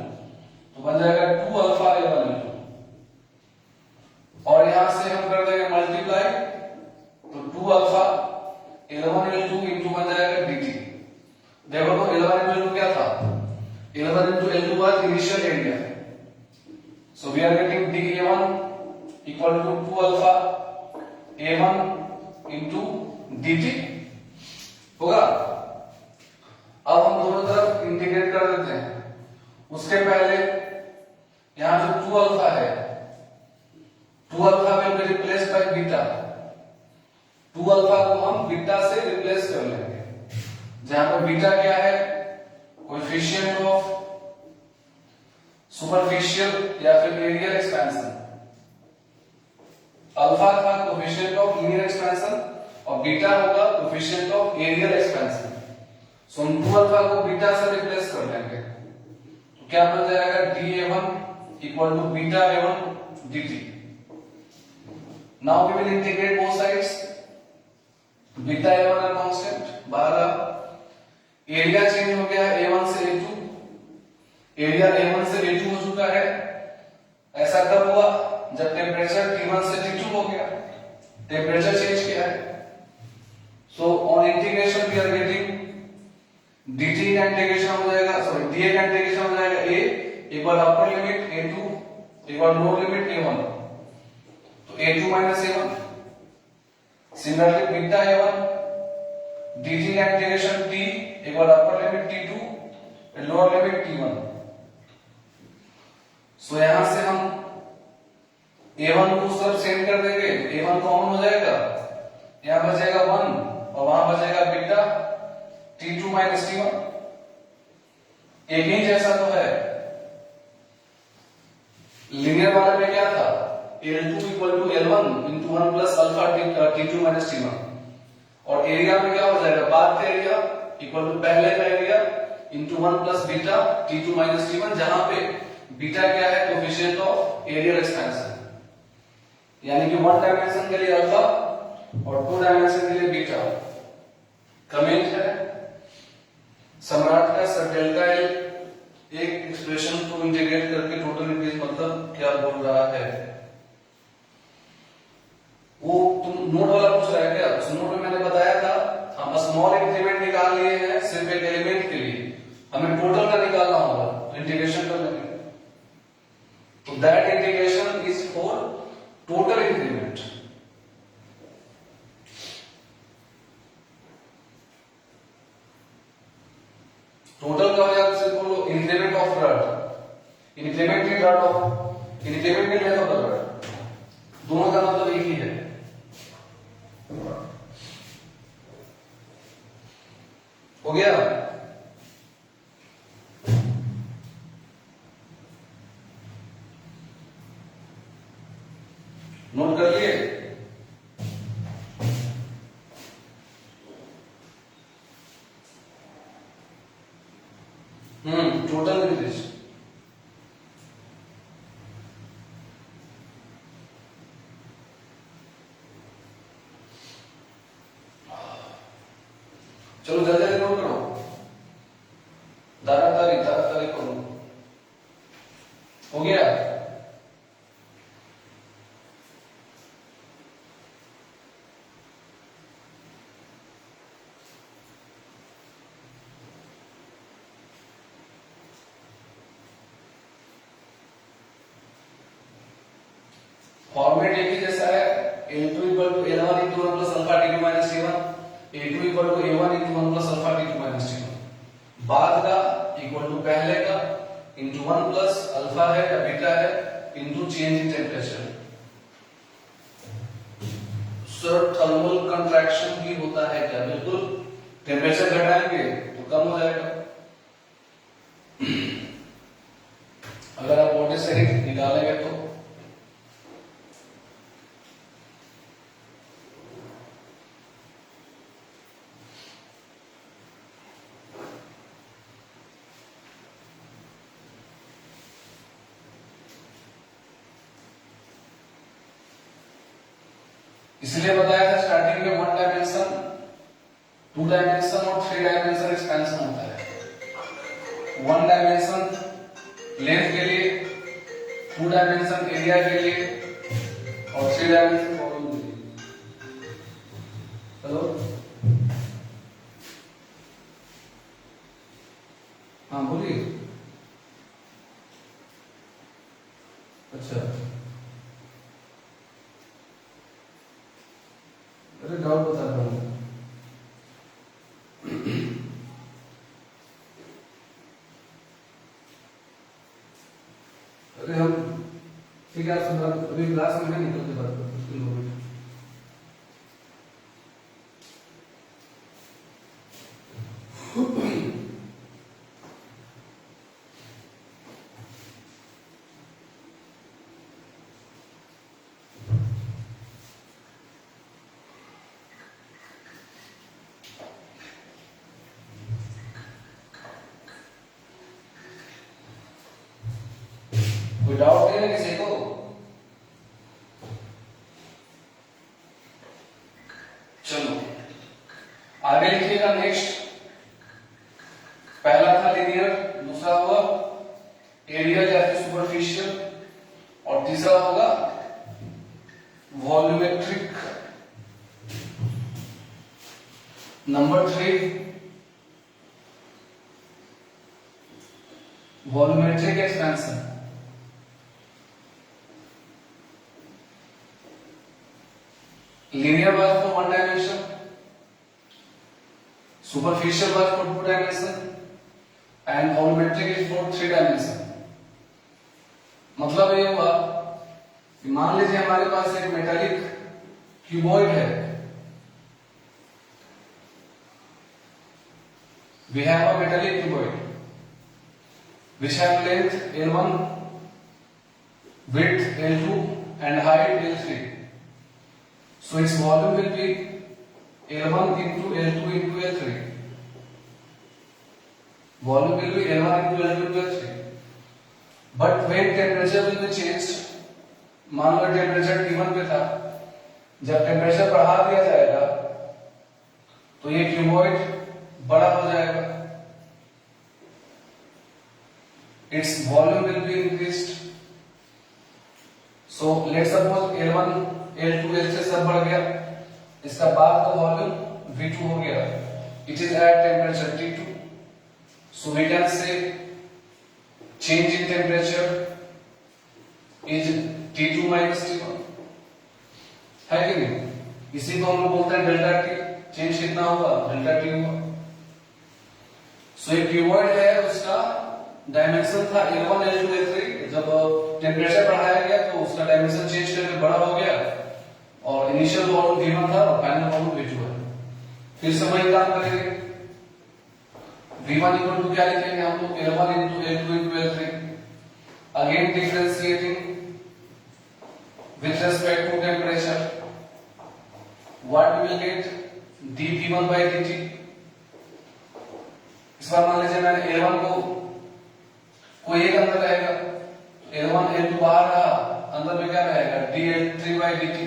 So we are getting dA1 equal to 2 alpha A1 into dt होगा। अब हम दोनों तरफ इंटीग्रेट कर देते हैं। उसके पहले यहां जो 2 अल्फा है, 2 alpha will be replaced by beta. 2 alpha को हम बीटा से रिप्लेस कर लेंगे, जहां पर बीटा क्या है, कोएफिशिएंट ऑफ सुपरफिशियल या फिर एरियल एक्सपेंशन। अल्फा था कोएफिशिएंट ऑफ लीनियर एक्सपेंशन और बीटा होगा कोएफिशिएंट ऑफ एरियल एक्सपेंशन। सो हम 2 अल्फा को बीटा से रिप्लेस कर लेंगे, तो क्या बन जाएगा, dA1 equal to beta A1 dt। Now we will integrate both sides. Beta A1 are constant, बाहर एरिया चेंज हो गया है A1 से A2, एरिया A1 से A2 हो चुका है। ऐसा कब हुआ, जब टेम्परेचर T1 से T2 हो गया, टेम्परेचर चेंज किया है। So on integration we are getting dt का इंटीग्रेशन हो जाएगा, सॉरी dA का इंटीग्रेशन हो जाएगा a equal upper limit a2 equal lower limit a1, तो a2 minus a1। Similarly beta a1 dt का integration t equal upper limit t2 lower limit t1। So यहां से हम a1 को उस तरफ सेंड कर देंगे, a1 कॉमन हो जाएगा, यहां बचेगा 1 और वहां बचेगा बीटा T2 माइनस T1। एक ही जैसा तो है। लीनियर वाले में क्या था, L2 equal to L1 into 1 plus alpha T2 minus T1। और एरिया में क्या हो जाएगा, बाद का एरिया इक्वल टू पहले का area into 1 plus beta T2 minus T1, जहां पे बीटा क्या है, कोएफिशिएंट ऑफ एरियल एक्सपेंशन, यानी कि 1 डायमेंशन के लिए अल्फा और 2 डायमेंशन के लिए बीटा। कमेंट है सम्राट का सर डेल्टा एल एक एक्सप्रेशन को इंटीग्रेट करके टोटल इंक्रीज मतलब क्या बोल रहा है, वो तुम नोट वाला पूछ रहा है क्या। उस नोट में मैंने बताया था हम स्मॉल इंक्रीमेंट निकाल लिए हैं सिर्फ एक एलिमेंट के लिए, हमें टोटल का निकालना होगा, तो इंटीग्रेशन कर लेंगे। तो that integration is for total increment. Total का हो जाएगा, सिर्फ बोलो increment of rod, increment in rod of increment in length of the rod, दोनों का मतलब एक ही है। हो गया, नोट कर लिए। टोटल इंक्रीज, चलो जल्दी नोट करो, दारा तारीख करो। हो गया, फॉर्मेट एक ही जैसा है, L2 equal to L1 into 1 plus alpha T2 minus T1, A2 equal to A1 into 1 plus alpha T2 minus T1। बाद का इक्वल टू पहले का इंटू 1 प्लस अल्फा है या बीटा है into change in temperature. Sir thermal contraction भी होता है क्या, बिल्कुल, टेम्परेचर घटाएंगे तो कम हो जाएगा। अगर आप बॉडी से हीट निकालेंगे तो इसलिए बताया था स्टार्टिंग में 1 डायमेंशन, 2 डायमेंशन और 3 डायमेंशन एक्सपेंशन होता है। 1 डायमेंशन लेंथ के लिए, 2 डायमेंशन एरिया के लिए और 3 डायमेंशन वॉल्यूम के लिए। हेलो, हाँ बोलिए। अच्छा, अरे डाउट बता रहा हूँ। अरे हम ठीक है, आप सुन रहा, अभी क्लास में निकल के बात करते हैं। कोई डाउट नहीं है किसी को? चलो आगे लिखिएगा। नेक्स्ट, पहला था लिनियर, दूसरा होगा एरियल या फिर सुपरफिशियल, और तीसरा होगा volumetric. Number 3 volumetric expansion. Linear was for 1 dimension, superficial was for 2 dimension, and volumetric is for 3 dimension. मतलब ये हुआ कि मान लीजिए हमारे पास एक मेटालिक क्यूबॉइड है। We have a metallic cuboid which have length L1, width L2 and height L3. So its volume will be L1 into L2 into L3. Volume will be L1 into L2 into L3. But when temperature will be changed, मान low temperature T1 पे था, जब temperature बढ़ा दिया जाएगा तो ये cuboid बड़ा हो जाएगा। Its volume will be increased. So let's suppose L1, L2, L3 सब बढ़ गया, इसका बाद का वॉल्यूम V2 हो गया। It is at temperature T2. So we can say change in temperature is T2 minus T1, है कि नहीं? इसी को हम लोग बोलते हैं डेल्टा टी। चेंज कितना होगा? डेल्टा टी होगा। सो एक क्यूबॉइड है, उसका डायमेंशन था L1, L2, L3। जब टेम्परेचर बढ़ाया गया तो उसका डायमेंशन चेंज करके बड़ा हो गया, और इनिशियल वॉल्यूम V1 था और फाइनल वॉल्यूम V2 है। फिर से वही काम करेंगे। V1 इक्वल टू क्या लिखेंगे हम लोग? L1 into L2 into L3। Again differentiating with respect to temperature, what we will get? dV1 by dt। इस बार मान लीजिए मैंने L1 को कोई एक अंदर रहेगा, L1 L2 बाहर रहा, अंदर में क्या रहेगा? dL3 by dt।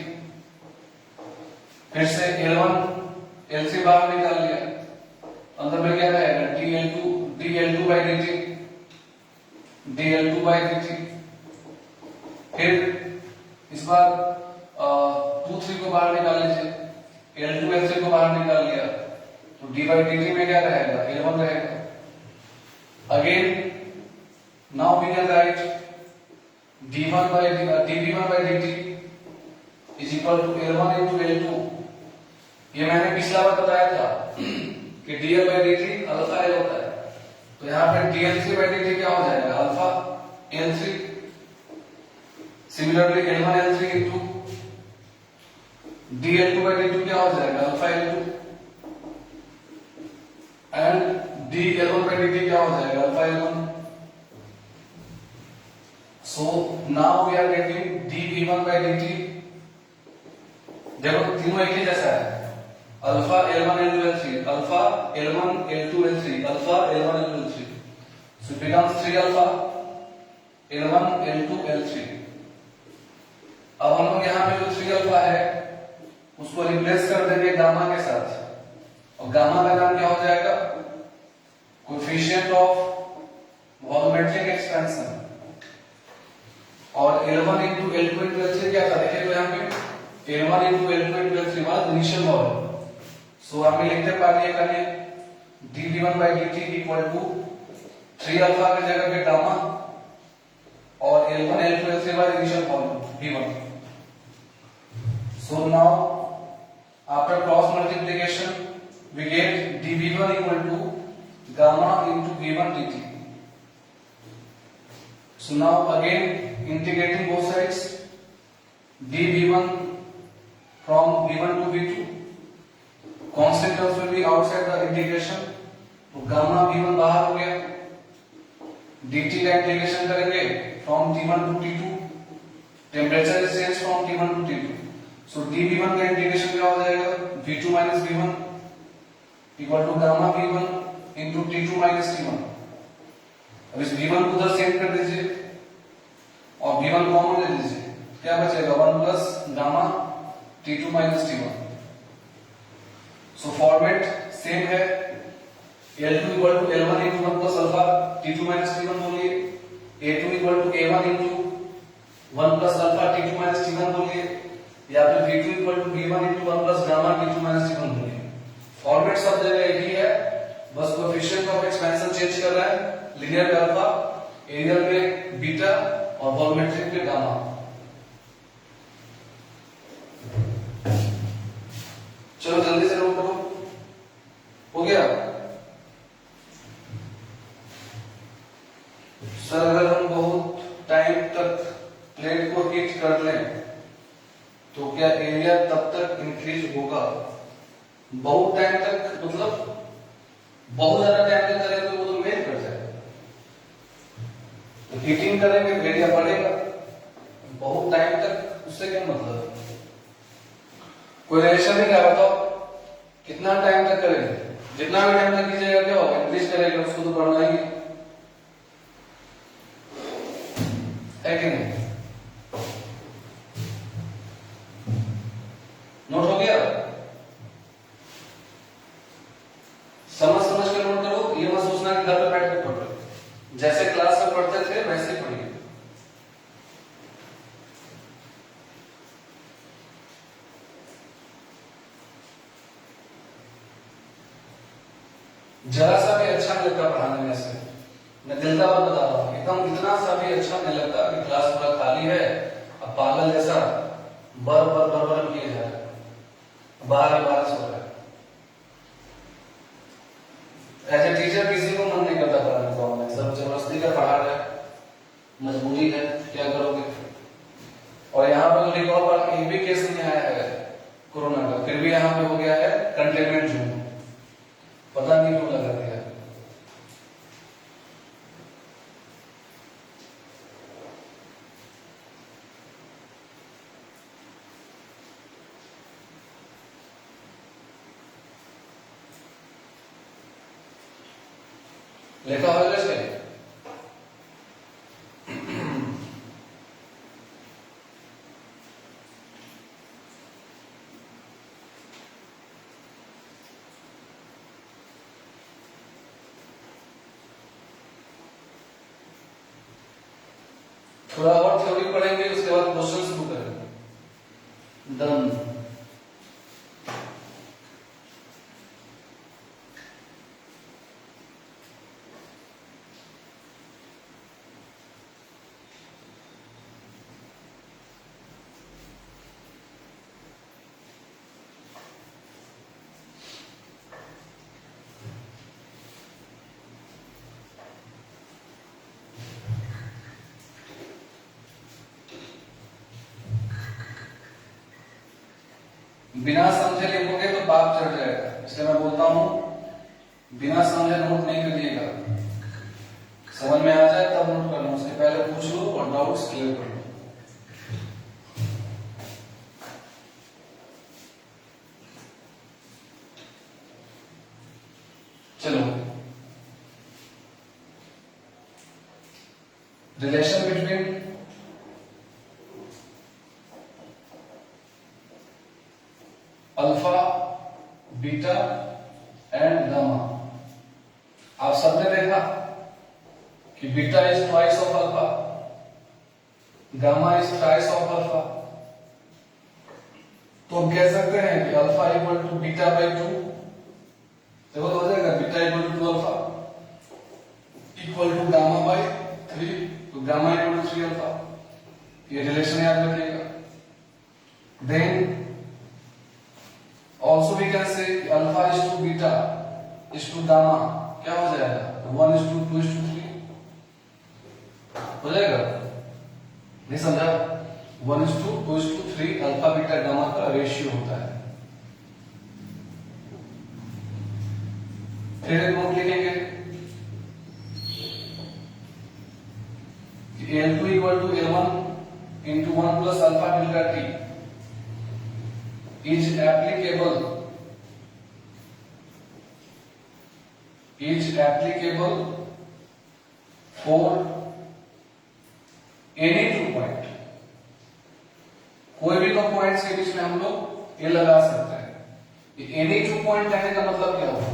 फिर से L1 L3 बाहर निकाल लिया, अंदर में क्या रहेगा? dL2 by dt, dL2 by dt। फिर इस बार 2, 3 को बाहर निकाल लीजिए, L2 L3 को बाहर निकाल लिया तो d by dt में क्या रहेगा? L1 रहेगा। Again now we can write dV1 by dt is equal to L1 into L2। ये मैंने पिछला बार बताया था कि dl by dt alpha L होता है, तो यहाँ पे dl3 by dt क्या हो जाएगा? Alpha L3। Similarly L1 L3 into dL2 by dt क्या हो जाएगा? Alpha L2। And dL1 by dt क्या हो जाएगा? Alpha L1। So now we are getting dV1 by dt। देखो तीनों एक ही जैसा है, alpha L1 L2 L3, alpha L1 L2 L3, alpha L1 L2 L3। So it becomes 3 alpha L1 L2 L3। अब हम लोग यहाँ पे जो 3 अल्फा है उसको रिप्लेस कर देंगे गामा के साथ, और गामा का नाम क्या हो जाएगा? Coefficient of volumetric expansion. और L1 into L2 into L3 क्या था? देखिए तो यहाँ पे L1 into L2 into L3 मतलब इनिशियल वॉल्यूम। सो आप लिखते पाइए करिए dV1 by dt equal to 3 alpha की जगह पे गामा, और L1 L2 L3 by initial volume V1. So now after cross multiplication we get dV1 equal to gamma into V1 dt. So now again integrating both sides, dV1 from V1 to V2, constant terms will be outside the integration, तो gamma V1 बाहर हो गया, dt का integration करेंगे from T1 to T2, temperature is change from T1 to T2, so dV1 का integration क्या हो जाएगा, V2 minus V1 equal to gamma V1 into T2 minus T1. अब इस V1 को उधर सेट कर दीजिए और V1 कॉमन ले लीजिए, क्या बचेगा 1 plus gamma T2 minus T1. So format same है, L2 equal to L1 into 1 plus alpha T2 minus T1 बोलिए, A2 equal to A1 into 1 plus alpha T2 minus T1 बोलिए, या फिर V2 equal to V1 into 1 plus gamma T2 minus T1 बोलिए. Format सब जगह एक ही है, बस कोएफिशिएंट ऑफ एक्सपेंशन चेंज कर रहा है, लिनियर पे अल्फा, एरियल पे बीटा और वॉल्यूमेट्रिक पे गामा. चलो जल्दी से नोट करो, हो गया सर? अगर हम बहुत टाइम तक प्लेट को हीट कर लें तो क्या एरिया तब तक इंक्रीज होगा? बहुत टाइम तक मतलब बहुत ज्यादा टाइम तक करेंगे तो वो तो मेल्ट कर जाएगा, तो हीटिंग करेंगे एरिया बढ़ेगा, बहुत टाइम तक उससे क्या मतलब? कोई रिलेशन नहीं है, बताओ कितना टाइम तक करेंगे? जितना भी टाइम तक कीजिएगा क्या होगा, इंक्रीज करेगा, उसको तो बढ़ना ही है कि नहीं? नोट हो गया? समझ समझ कर नोट करो, ये मत सोचना कि घर पे बैठ कर पढ़ रहे, जैसे क्लास में पढ़ते थे वैसे ही पढ़िए. जरा सा भी अच्छा नहीं लगता पढ़ाने में से, मैं दिल का बात बता रहा हूँ, एकदम इतना सा भी अच्छा नहीं लगता कि क्लास पूरा खाली है, अब पागल जैसा बर किए जा रहे हैं, बाहर सो रहा है. एज ए टीचर किसी को मन नहीं करता पढ़ाने को, ऑनलाइन सब जबरदस्ती का पढ़ा रहे हैं, मजबूरी है, क्या करोगे? और यहाँ पर एक और बात, एक भी केस नहीं आया है कोरोना का, फिर भी यहाँ पे हो गया है कंटेनमेंट जोन, पता नहीं क्यों लगा दिया. लिखा होगा इसके थोड़ा और थ्योरी पढ़ेंगे, उसके बाद क्वेश्चन शुरू करेंगे. डन. बिना समझे लिखोगे तो पाप चढ़ जाएगा, इसलिए मैं बोलता हूं बिना समझे नोट नहीं करिएगा, समझ में आ जाए तब नोट करना, उसके पहले पूछ लो और डाउट्स क्लियर कर लो. चलो, relation between alpha, beta and gamma. आप सबने देखा कि beta is twice of alpha, gamma is twice of alpha, तो हम कह सकते हैं कि alpha equal to beta by 2. देखो हो जाएगा beta equal to alpha equal to gamma by 3, तो तो गामा इक्वल टू 3 अल्फा, ये रिलेशन याद रखिएगा। Then also we can say alpha is to beta is to gamma, क्या हो जाएगा 1 इज टू 2 इज टू 3 हो जाएगा, नहीं समझा? 1 is to 2 is to 3 alpha beta gamma का रेशियो होता है। फिर एक नोट लिखेंगे कि L2 equal to L1 into 1 plus alpha delta T is applicable for any two point, कोई भी दो पॉइंट्स के बीच में हम लोग ये लगा सकते हैं। एनी टू पॉइंट कहने का मतलब क्या होगा?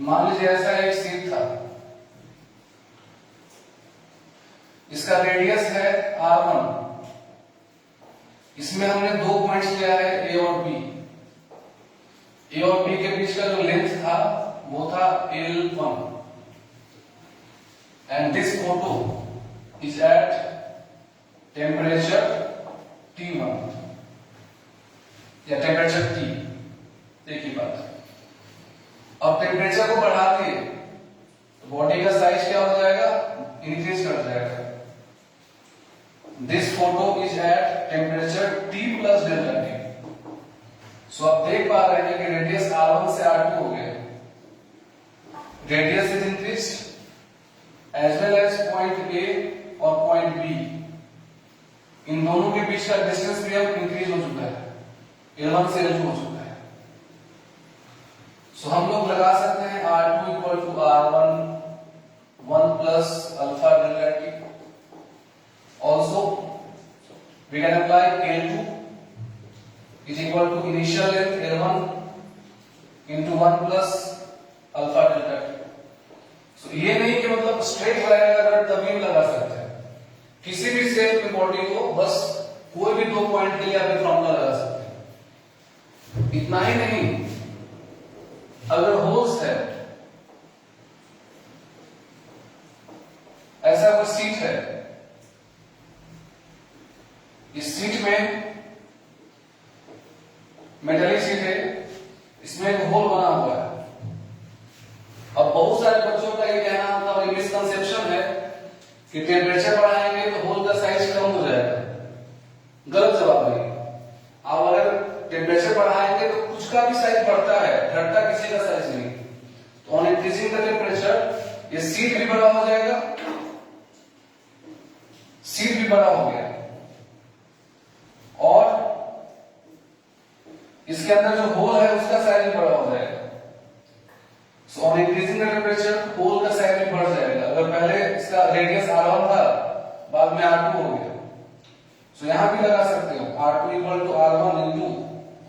मान लीजिए ऐसा एक सीट था, इसका रेडियस है r1, इसमें हमने दो पॉइंट्स लिया है ए और बी, ए और बी के बीच का जो लेंथ था वो था L1 and this photo is at temperature T1 या टेम्परेचर T, एक ही बात। अब टेम्परेचर को बढ़ा के बॉडी का साइज क्या हो जाएगा? इंक्रीज कर जाएगा। This photo is at temperature T plus delta T। सो आप देख पा रहे हैं कि रेडियस R1 से R2 हो गया, radius is increased as well as point A और पॉइंट B, इन दोनों के बीच का डिस्टेंस भी अब इंक्रीज हो चुका है, L1 से L2 हो चुका है। सो हम लोग लगा सकते हैं R2 equal to R1 1 plus alpha delta T। Also, we can apply L2 is equal to initial length L1 into 1 plus alpha delta T। So ये नहीं कि मतलब स्ट्रेट लगाएगा अगर तभी लगा सकते हैं, किसी भी शेप में बॉडी को बस कोई भी दो पॉइंट के लिए आप फॉर्मूला लगा सकते हैं। इतना ही नहीं, अगर होल्स है, ऐसा कोई सीट है, इस सीट में मेटलिक सीट है, इसमें एक होल बना हुआ है। अब बहुत सारे बच्चों का ये कहना होता है, मिसकंसेप्शन है कि टेम्परेचर बढ़ाएंगे तो होल का साइज कम हो जाएगा। गलत जवाब नहीं। अब अगर टेम्परेचर बढ़ाएंगे तो कुछ का भी साइज बढ़ता है, घटता किसी का साइज नहीं। तो ऑन इंक्रीजिंग द टेम्परेचर ये सीट भी बड़ा हो जाएगा, सीट भी बड़ा हो गया, और इसके अंदर जो होल है उसका साइज भी बड़ा हो जाएगा। So on increasing the temperature hole का साइज भी बढ़ जाएगा। अगर पहले इसका रेडियस R1 था, बाद में R2 हो गया, सो यहां भी लगा सकते हो R2 equal to R1 into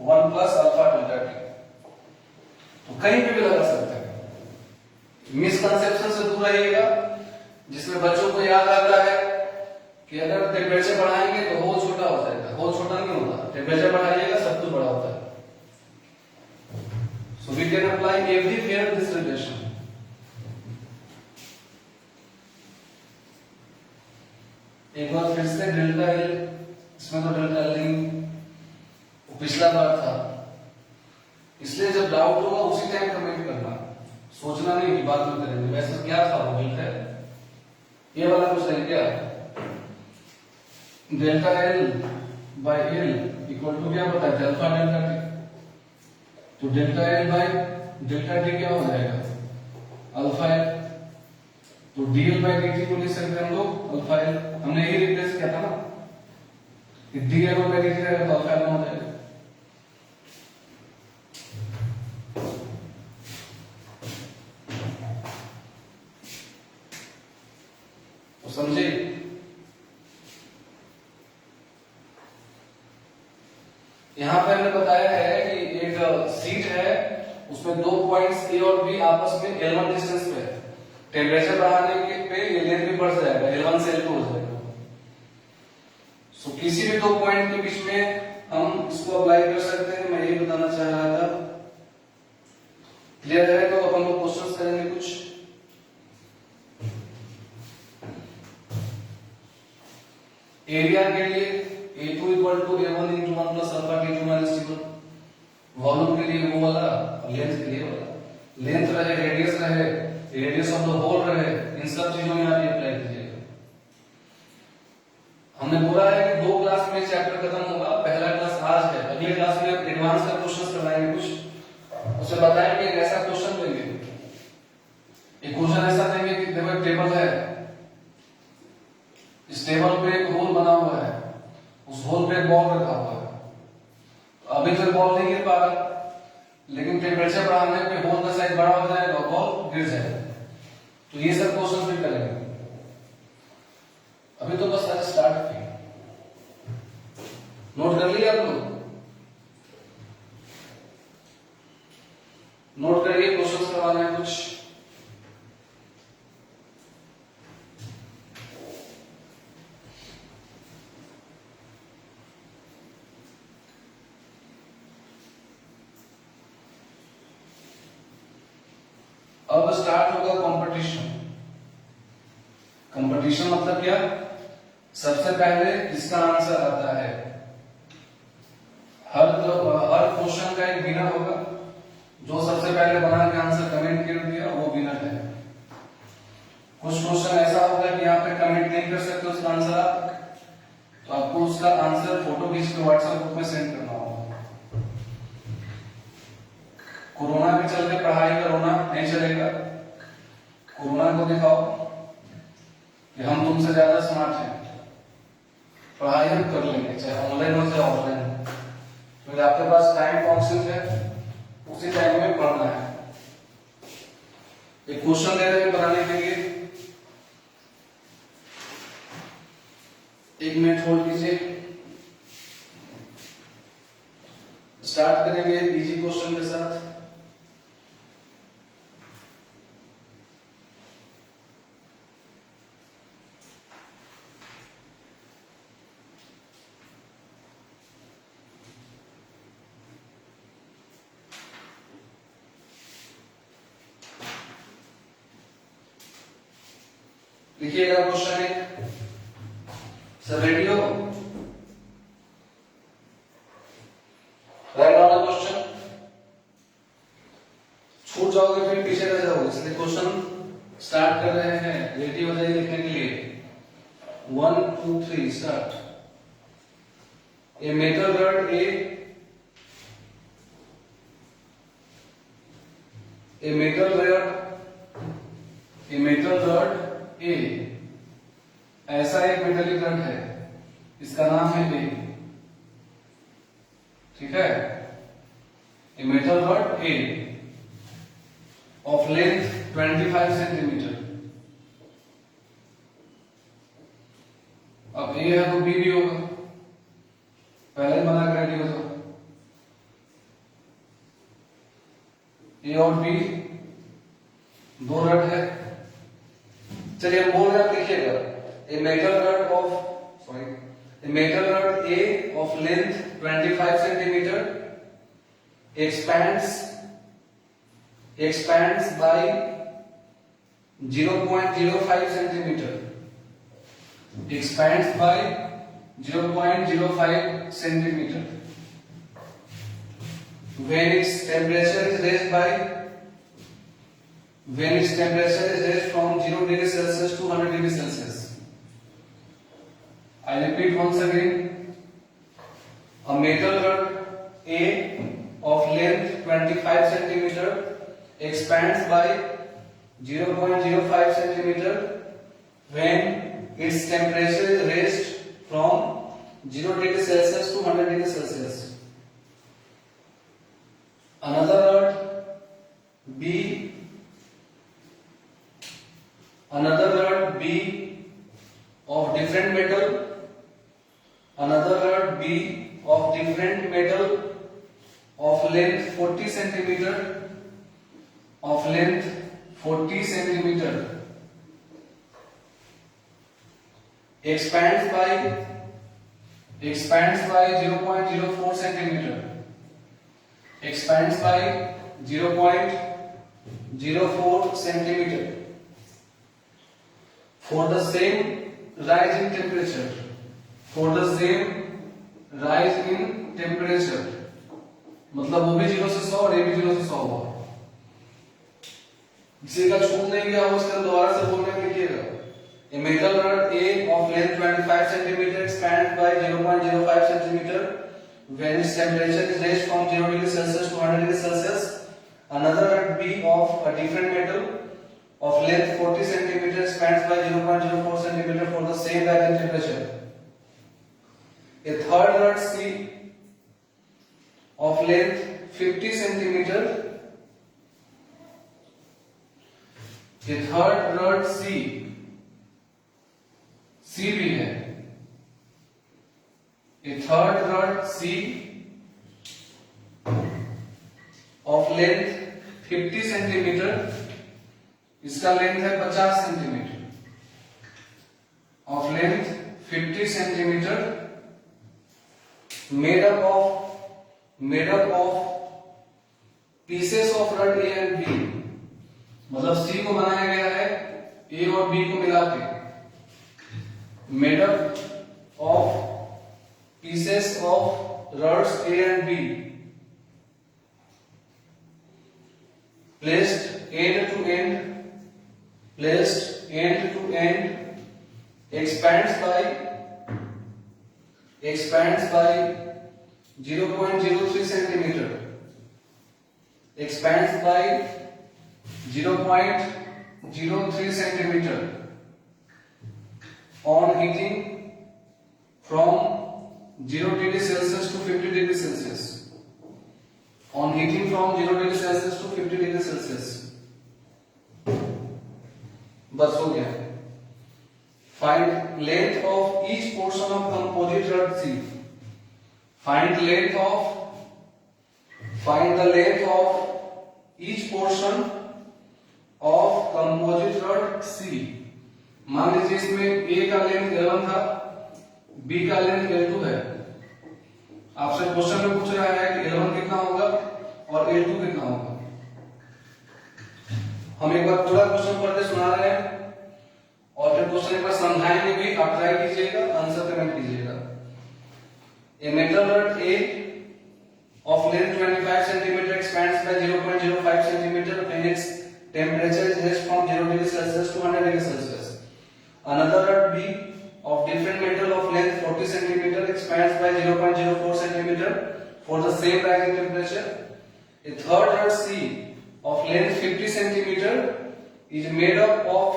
1 plus alpha delta T। तो कहीं पे भी लगा सकते हैं। मिसकंसेप्शन से दूर रहिएगा, जिसमें बच्चों को याद आता है कि अगर टेम्परेचर बढ़ाएंगे तो होल छोटा हो जाएगा। होल छोटा नहीं होता, टेम्परेचर बढ़ाइएगा सब कुछ बड़ा होता है। So we can apply everywhere this relation. एक बार फिर से डेल्टा L, इसमें तो डेल्टा L नहीं, वो पिछला बार था, इसलिए जब डाउट होगा उसी टाइम कमेंट करना, सोचना नहीं कि बाद में करेंगे। वैसे क्या था वो डेल्टा L, ये वाला कुछ नहीं क्या, delta L by L equal to क्या पता है, अल्फा डेल्टा T। तो delta L by delta T क्या हो जाएगा, अल्फा L। तो dl बाय dt को लिख सकते हैं हम लोग अल्फा L। हमने यही रिप्लेस किया था ना कि dl बाय dt रहेगा तो अल्फा L हो जाएगा। तो समझे? यहां पे हमने बताया है कि एक सीट है, उसमें दो पॉइंट्स ए और बी आपस में L1 डिस्टेंस पे है। टेम्परेचर बढ़ाने के पे ये लेंथ भी बढ़ जाएगा, L1 से L2 हो जाएगा। सो किसी भी दो पॉइंट के बीच में हम इसको अप्लाई कर सकते हैं। मैं यही बताना चाह रहा था। क्लियर है? तो अपन लोग क्वेश्चंस करेंगे कुछ। एरिया के लिए A2 equal to A1 into 1 plus alpha T2 minus T1। Volume के लिए वो वाला, लेंथ के लिए वाला। लेंथ रहे, रेडियस रहे, रेडियस ऑफ द होल रहे, इन सब चीजों में आप अप्लाई कीजिएगा। हमने बोला है कि 2 क्लास में चैप्टर खत्म होगा। पहला क्लास आज है, अगले क्लास में एडवांस का क्वेश्चंस करवाएंगे कुछ, उसे बताएंगे कि ऐसा क्वेश्चन देंगे, एक क्वेश्चन ऐसा देंगे कि देखो एक टेबल है, इस टेबल पे एक होल बना हुआ है, उस होल पे एक बॉल रखा हुआ है। अभी तो बॉल नहीं गिर पा रहा, लेकिन टेम्परेचर बढ़ाने पे होल का साइज बड़ा हो जाएगा और बॉल गिर जाएगा। तो ये सब क्वेश्चन भी करेंगे। अभी तो बस आज स्टार्ट किए। नोट कर लिया आप लोग? नोट करिए, क्वेश्चन करवाना है कुछ। अब स्टार्ट होगा कंपटीशन। कंपटीशन मतलब क्या? सबसे पहले किसका आंसर आता है। हर क्वेश्चन का एक विनर होगा। जो सबसे पहले बना के आंसर कमेंट कर दिया वो विनर है। कुछ क्वेश्चन ऐसा होगा कि यहाँ पे कमेंट नहीं कर सकते उसका आंसर आप, तो आपको उसका आंसर फोटो खींच के व्हाट्सएप ग्रुप में सेंड करना होगा। कोरोना के चलते पढ़ाई करोना नहीं चलेगा। कोरोना को दिखाओ कि हम तुमसे ज्यादा स्मार्ट हैं, पढ़ाई हम कर लेंगे, चाहे ऑनलाइन हो चाहे ऑफलाइन हो, क्योंकि आपके पास टाइम कॉन्स्टेंट है, उसी टाइम में पढ़ना है। एक क्वेश्चन दे रहे हैं बनाने के लिए, 1 मिनट होल्ड कीजिए। स्टार्ट करेंगे इजी क्वेश्चन के साथ। लिखिएगा क्वेश्चन एक। सब रेडी हो? Write down the question. छूट जाओगे फिर पीछे रह जाओगे, इसलिए क्वेश्चन स्टार्ट कर रहे हैं। रेडी हो जाइए लिखने के लिए। 1 2 3 start. A metal rod a metal rod ए, ऐसा एक मेटेलिक रॉड है, इसका नाम है ए। ठीक है? A metal rod A of length 25 centimetre. अब ए है तो बी भी होगा, पहले ही बना कर रेडी हो जाओ। ए और बी दो रॉड है। चलिए हम बोल रहे हैं, लिखिएगा a metal rod A of length 25 centimetre expands by 0.05 centimeter, expands by 0.05 centimeter when its temperature is raised from 0 degree Celsius to 100 degree Celsius. I repeat once again, a metal rod A of length 25 centimeter expands by 0.05 centimeter when its temperature is raised from 0 degree Celsius to 100 degree Celsius. Another rod B of different metal, of length 40 centimeter, expands by 0.04 centimeter, expands by 0.04 centimeter for the same rise in temperature. for the same rise in temperature, मतलब वो भी 0 से 100 और ये भी 0 से 100 हुआ। किसी का छूट नहीं गया हो, इसका दोबारा से बोलने में लिखिएगा। A metal rod A of length 25 cm expands by 0.05 cm when its temperature is raised from 0 degree Celsius to 100 degree Celsius. Another rod B of a different metal of length 40 cm expands by 0.04 cm for the same rise in temperature. A third rod C of length 50 cm, a third rod C भी है, a third rod C of length 50 cm, इसका length है 50 centimetre, of length 50 cm, made up of pieces of rod A and B, मतलब C को बनाया गया है A और B को मिला के, made up of pieces of rods A and B placed end to end, expands by 0.03 centimeter, expands by 0.03 centimeter on heating from 0 degree Celsius to 50 degree Celsius, on heating from 0 degree Celsius to 50 degree Celsius। बस हो गया। Find length of each portion of composite rod C. Find the length of each portion of composite rod C. मान लीजिए इसमें A का length L1 था, B का length L2 है। आपसे क्वेश्चन में पूछ रहा है कि L1 कितना होगा और L2 कितना होगा। हम एक बार पूरा क्वेश्चन पढ़ के सुना रहे हैं और फिर क्वेश्चन एक बार समझाएंगे भी, आप ट्राई कीजिएगा, आंसर कमेंट कीजिएगा। A metal rod A of length 25 cm expands by 0.05 cm when its temperature is raised from 0 degree Celsius to 100 degree Celsius. Another rod B of different metal of length 40 cm expands by 0.04 cm for the same rise in temperature. A third rod C of length 50 cm is made up of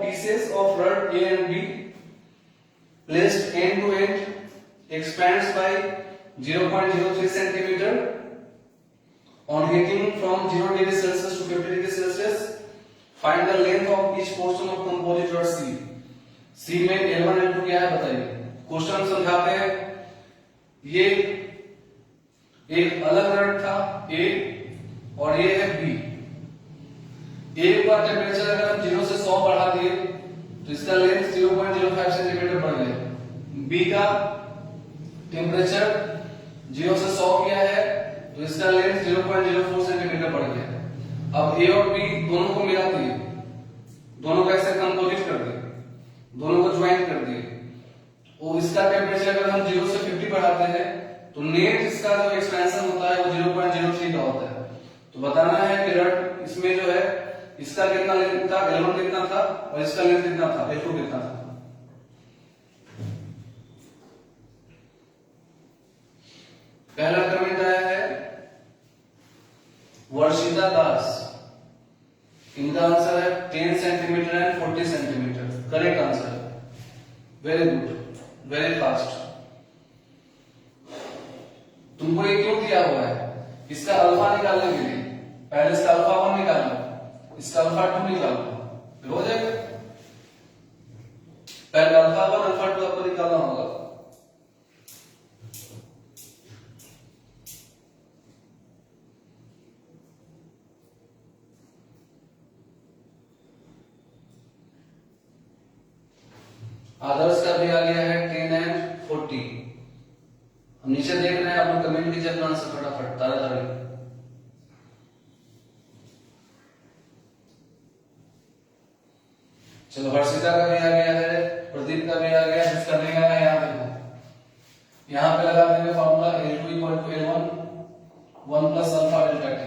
pieces of rod A and B placed end to end, expands by 0.03 cm on heating from 0 degree Celsius to 50 degree Celsius. Find the length of each portion of composite rod C. C में L1 L2 क्या है बताइए। Question समझाते हैं। ये एक अलग rod था A और ये है B। A का टेम्परेचर अगर हम 0 से 100 बढ़ा दिए तो इसका लेंथ 0.05 सेंटीमीटर बढ़ गया। B का टेम्परेचर 0 से 100 किया है तो इसका लेंथ 0.04 सेंटीमीटर बढ़ गया। अब A और B दोनों को मिला दिए, दोनों को ऐसे कंपोजिट कर दिए, दोनों को ज्वाइन कर दिए और इसका टेम्परेचर अगर हम 0 से 50 बढ़ाते हैं तो नेट इसका जो एक्सपेंशन होता है वो 0.03 का होता है। तो बताना है कि रड इसमें जो है इसका कितना लेंथ था, L1 कितना था और इसका लेंथ कितना था, L2 कितना था। पहला कमेंट आया है वर्षिता दास, इनका आंसर है 10 centimetre and 40 centimetre, correct answer है। Very good, very fast. तुमको ये क्यों दिया हुआ है, इसका अल्फा निकालने के लिए पहले इसका अल्फा 1 निकालो, इसका अल्फा 2 निकालो, फिर हो जाएगा। पहले अल्फा 1 अल्फा 2 आपको निकालना होगा। आदर्श का भी आ गया है 10 एंड 40। हम नीचे देख रहे हैं, आप लोग कमेंट कीजिए अपना आंसर फटाफट ताड़ाताड़ी। चलो हर्षिता का भी आ गया है, प्रदीप का भी आ गया, जिसका नहीं आया यहां पे लगा देंगे formula L2 equal to L1 1 plus alpha delta T.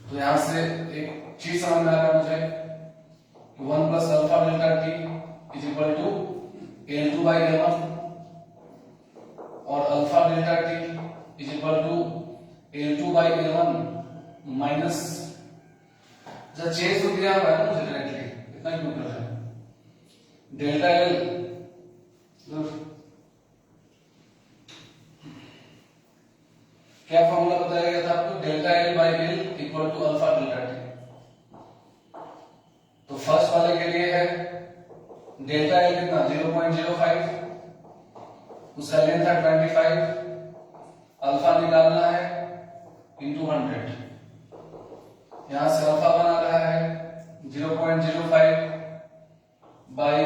तो यहां से एक चीज समझ में आ रहा है मुझे 1 plus alpha delta T is equal to L2 by L1 और alpha delta T is equal to L2 by L1 minus जब चेंज तो दिया हुआ है ना मुझे डायरेक्टली इतना क्यों कर रहे हैं डेल्टा एल क्या फॉर्मूला बताया गया था आपको delta L by L equal to alpha delta T. तो फर्स्ट वाले के लिए है डेल्टा एल कितना 0.05 उसका लेंथ था 25 अल्फा निकालना है इंटू 100 यहां से अल्फा बना रहा है 0.05 बाई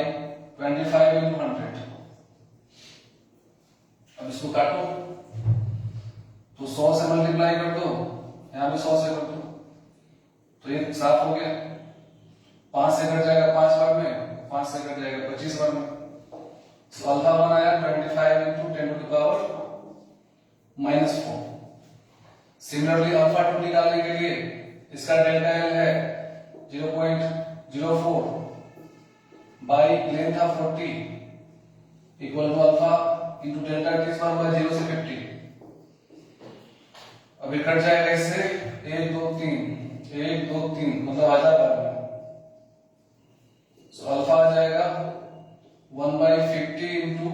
25 इंटू 100। अब इसको काटो तो 100 से मल्टीप्लाई कर दो यहां भी 100 से कर दो तो ये साफ हो गया 5 से कट जाएगा 5 बार में 5 से कट जाएगा 25 बार में। तो अल्फा बनाया 25 into 10 to the power -4। Similarly alpha 2 निकालने के लिए इसका डेल्टा एल है 0.04 by length of 40 equal to alpha into delta T इसका होगा 0 से 50। अभी कट जाएगा इससे 1 2 3 मतलब 1000 बार में। सो अल्फा आ जाएगा 1/50 इंटू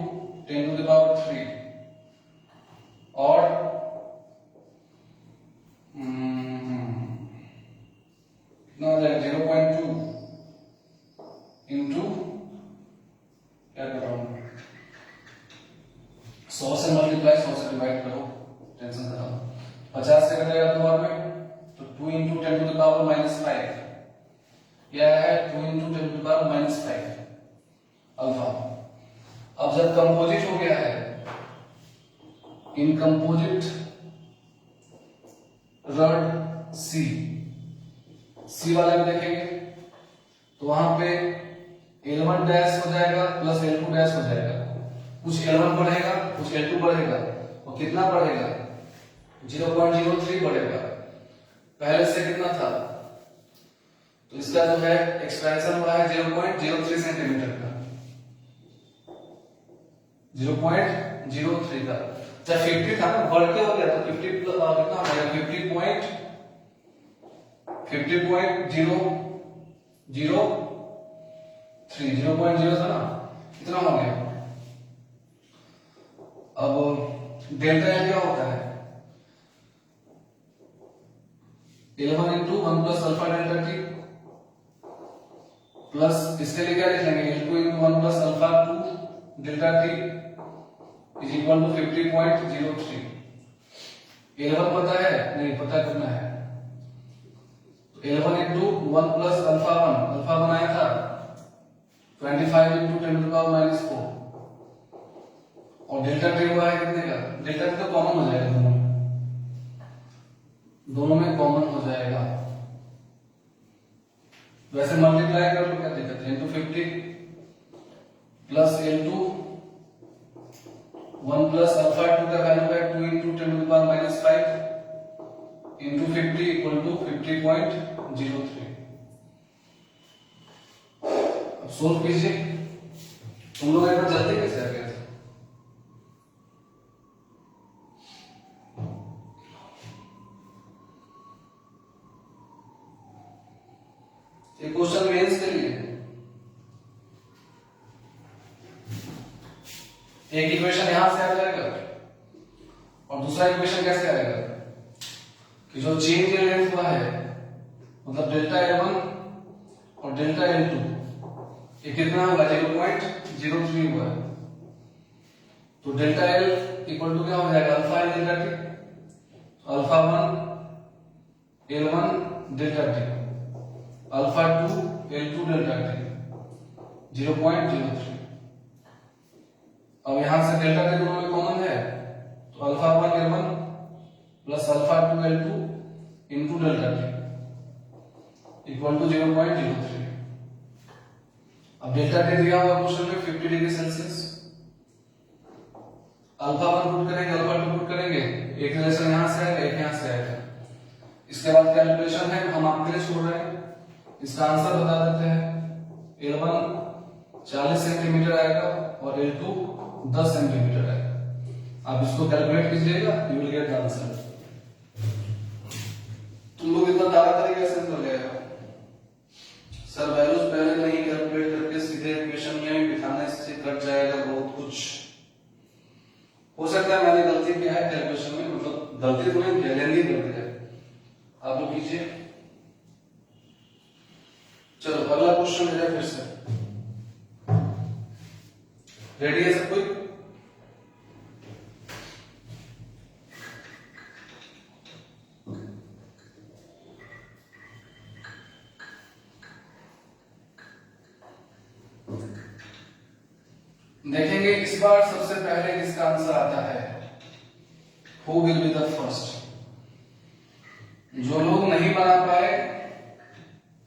10 टू द पावर 3 और कितना हो जाएगा 0.2 इंटू क्या कर रहा हूं 100 से मल्टीप्लाई 100 से डिवाइड करो टेंशन खत्म 50 से कटेगा 2 बार में तो 2 इंटू 10 टू द पावर -5 यह है 2 into 10 to the power -5 alpha. अब जब कंपोजिट हो गया है इन कंपोजिट रड सी वाले में देखेंगे तो वहां पे L1 डैश हो जाएगा प्लस L2 डैश हो जाएगा कुछ L1 बढ़ेगा कुछ L2 बढ़ेगा और कितना बढ़ेगा 0.03 बढ़ेगा पहले से कितना था तो इसका जो है एक्सपेंशन हुआ है 0.03 सेंटीमीटर का 0.03 का जब 50 था ना बढ़ के हो गया तो 50 कितना हो जाएगा 0.03 था ना कितना हो गया। अब डेल्टा एल क्या होता है 11 into 1 plus alpha delta T plus इसके लिए क्या लिखेंगे L2 into 1 plus alpha 2 delta T is equal to 50.03। 11 पता है नहीं पता करना है 11 इंटू 1 प्लस अल्फा 1 अल्फा बनाया था 25 इंटू 10 टू द पावर -4 और डेल्टा टी हुआ है कितने का डेल्टा टी तो कॉमन हो जाएगा दोनों में कॉमन हो जाएगा वैसे मल्टीप्लाई कर लो क्या दिक्कत है into 50 plus L2 1 plus alpha 2 का वैल्यू है 2 into 10 to the power -5 into 50 equal to 50.03। अब सोल्व कीजिए तुम लोग एक बार जल्दी कैसे आ गए थे ये क्वेश्चन मेंस के लिए एक इक्वेशन यहां से आ जाएगा और दूसरा इक्वेशन कैसे आएगा कि जो चेन के लेंथ हुआ है मतलब डेल्टा L1 और डेल्टा L2 ये कितना होगा 0.03 हुआ है तो डेल्टा L इक्वल टू क्या हो जाएगा alpha delta T alpha 1 L1 delta T alpha 2 L2 delta T 0.03। अब यहां से डेल्टा टी दोनों में कॉमन है तो alpha 1 L1 plus alpha 2 L2 into delta T equal to 0.03। अब डेल्टा टी दिया हुआ क्वेश्चन में 50 डिग्री सेल्सियस अल्फा 1 पुट करेंगे, अल्फा 2 पुट करेंगे, एक रिलेशन यहां से आएगा, एक यहां से आएगा। इसके बाद कैलकुलेशन है, हम आपके लिए छोड़ रहे हैं, इसका आंसर बता देते हैं। L1 40 सेंटीमीटर आएगा और L2 10 सेंटीमीटर आएगा। आप इसको कैलकुलेट कीजिएगा, you will get the answer. तुम लोग इतना ताड़ाताड़ी कैसे कर लेगा? सर वैल्यूज पहले नहीं कैलकुलेट करके सीधे इक्वेशन में बिठाने से कट जाएगा बहुत कुछ। हो सकता है मैंने गलती किया है कैलकुलेशन में, मतलब गलती तो नहीं किया, लेंदी गलती है। आप लोग कीजिए। चलो अगला क्वेश्चन ले जाए फिर से। रेडी है सब कोई? देखेंगे इस बार सबसे पहले किसका आंसर आता है। Who will be the first? जो लोग नहीं बना पाए,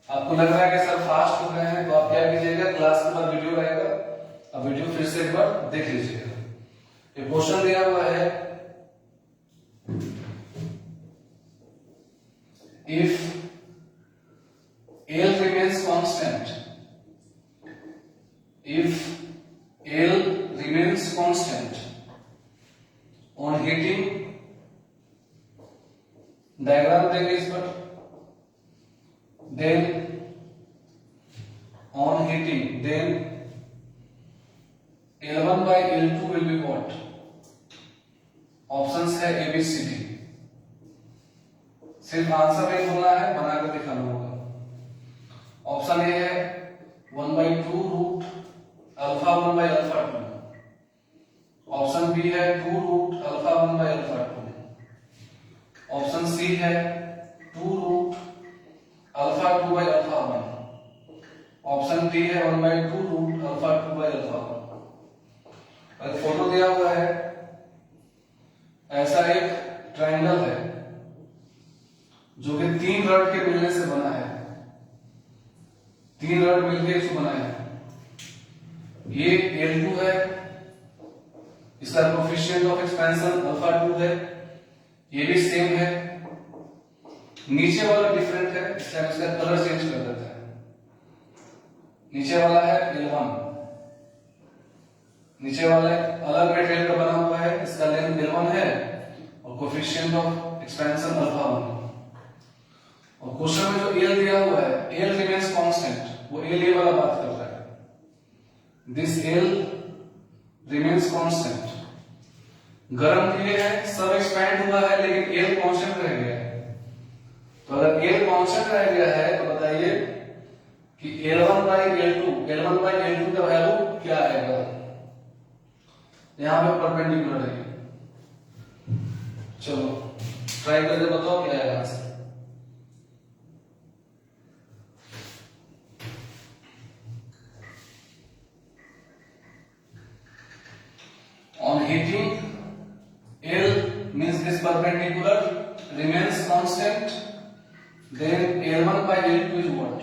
आपको लग रहा है कि सर फास्ट हो गए हैं, तो आप क्या कीजिएगा, क्लास के बाद वीडियो रहेगा, अब वीडियो फिर से एक बार देख लीजिएगा। ये क्वेश्चन दिया हुआ है, if L remains constant, if L remains constant on heating, diagram देंगे इस पर, then on heating, then L1 by L2 will be what? Options है A B C D। सिर्फ आंसर नहीं बोलना है, बनाकर दिखाना होगा। ऑप्शन ए है 1/2 root alpha 1 by alpha 2। Option B है 2 root alpha 1 by alpha 2। Option C है 2 root alpha 2 by alpha 1। Option D है 1/2 रूट अल्फा 2 by अल्फा 1। एक फोटो दिया हुआ है, ऐसा एक ट्रायंगल है जो कि 3 रड के मिलने से बना है, 3 रड मिलकर इसको बनाया है। ये L2 है, इसका कोएफिशिएंट ऑफ एक्सपेंशन अल्फा 2 है, ये भी सेम है। नीचे वाला डिफरेंट है, इसलिए हम इसका कलर चेंज कर देते हैं। नीचे वाला है L1, नीचे वाला अलग मटेरियल का बना हुआ है, इसका लेंथ L1 है और कोएफिशिएंट ऑफ एक्सपेंशन अल्फा 1। और क्वेश्चन में जो L दिया हुआ है, L रिमेन्स कांस्टेंट, वो L ये वाला बात कर रहा है। This L remains constant. गर्म किए हैं, सब एक्सपैंड हुआ है, लेकिन L कांस्टेंट रह गया है। तो अगर L कांस्टेंट रह गया है तो बताइए कि L1 by L2 का वैल्यू क्या आएगा। यहां पे परपेंडिकुलर है, चलो ट्राई करके बताओ क्या आएगा answer. On heating, L means this perpendicular remains constant, then L1 by L2 is what?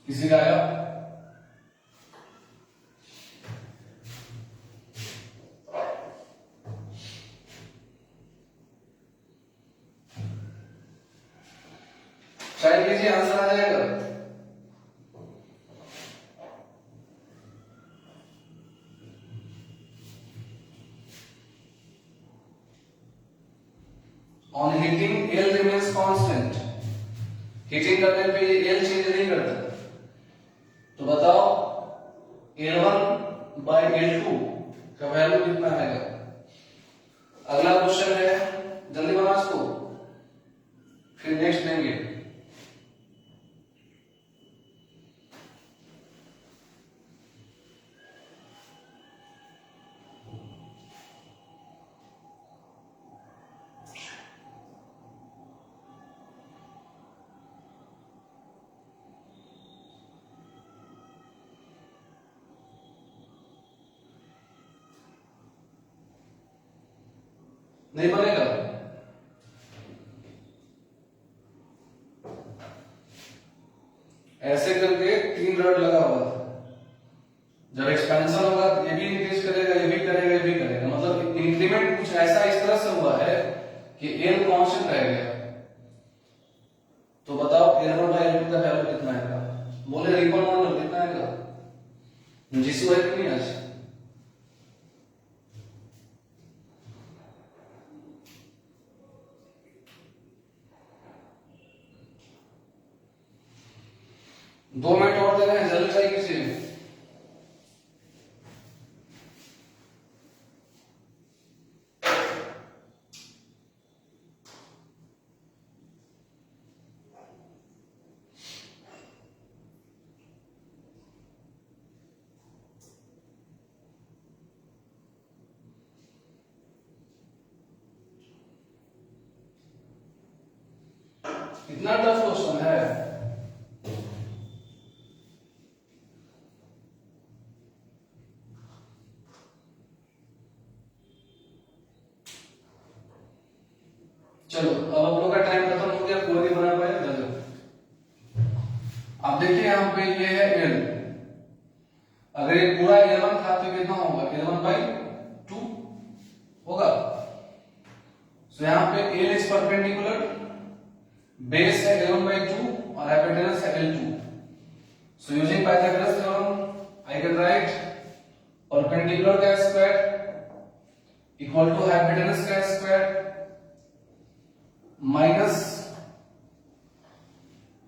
किसी का आया? ट्राई कीजिए, आंसर आ जाएगा। On heating, L remains constant। Heating करने पे L चेंज नहीं करता, तो बताओ L1 by L2 का वैल्यू कितना आएगा। अगला क्वेश्चन है, जल्दी बनाओ इसको, फिर नेक्स्ट लेंगे। नहीं बनेगा। ऐसे करके 3 रॉड लगा हुआ था, जब एक्सपेंशन होगा ये भी इंक्रीज करेगा, ये भी करेगा, ये भी करेगा, मतलब इंक्रीमेंट कुछ ऐसा इस तरह से हुआ है कि एल कांस्टेंट रह गया। तो बताओ L1 बाय L2 का वैल्यू कितना आएगा? बोले रिपल मॉडल कितना आएगा? जीसू है कि नहीं आज? दो मिनट और दे रहे हैं, जल्दी चाहिए किसी ने? इतना टफ क्वेश्चन है। चलो अब आप लोग का टाइम खत्म हो गया, कोई नहीं बना पाया गलत। अब देखिए यहाँ पे ये है L, अगर ये पूरा 11 था तो कितना होगा? 11 बाई 2 होगा। सो यहाँ पे L इज परपेंडिकुलर, बेस है 11 बाई 2 और हाइपोटेनस है L2। So using Pythagoras theorem I can write perpendicular का स्क्वायर इक्वल टू हाइपोटेनस का स्क्वायर माइनस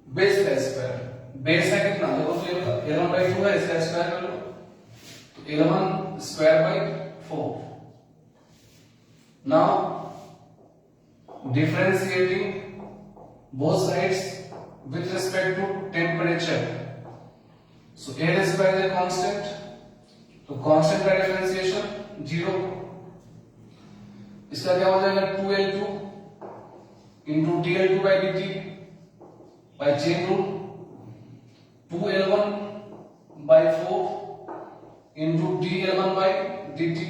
बेस का स्क्वायर। बेस है कितना? देखो 11 बाई 2 है, इसका स्क्वायर कर लो तो 11 square by 4। Now differentiating both sides with respect to temperature. So L square is a constant, तो constant का डिफरेंशिएशन 0। इसका क्या हो जाएगा? 2L2 into dl2 by dt by chain rule, 2L1 by 4 into dl1 by dt।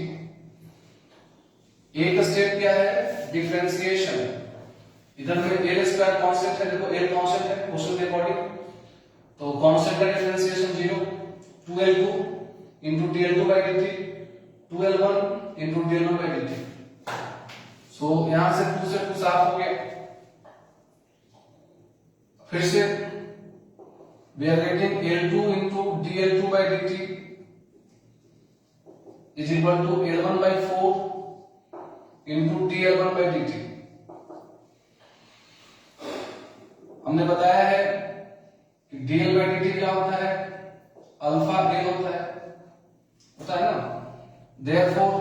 एक step क्या है? Differentiation. इधर में L स्क्वायर कांस्टेंट है, देखो L कांस्टेंट है क्वेश्चन के अकॉर्डिंग, तो कांस्टेंट का differentiation 0, 2L2 into dl2 by dt, 2L1 into dl1 by dt। सो यहां से 2 से 2 साफ हो गया। फिर से we are getting L2 into dl2 by dt is equal to L1 by 4 into dl1 by dt। हमने बताया है कि dl by dt क्या होता है? अल्फा L होता है ना। therefore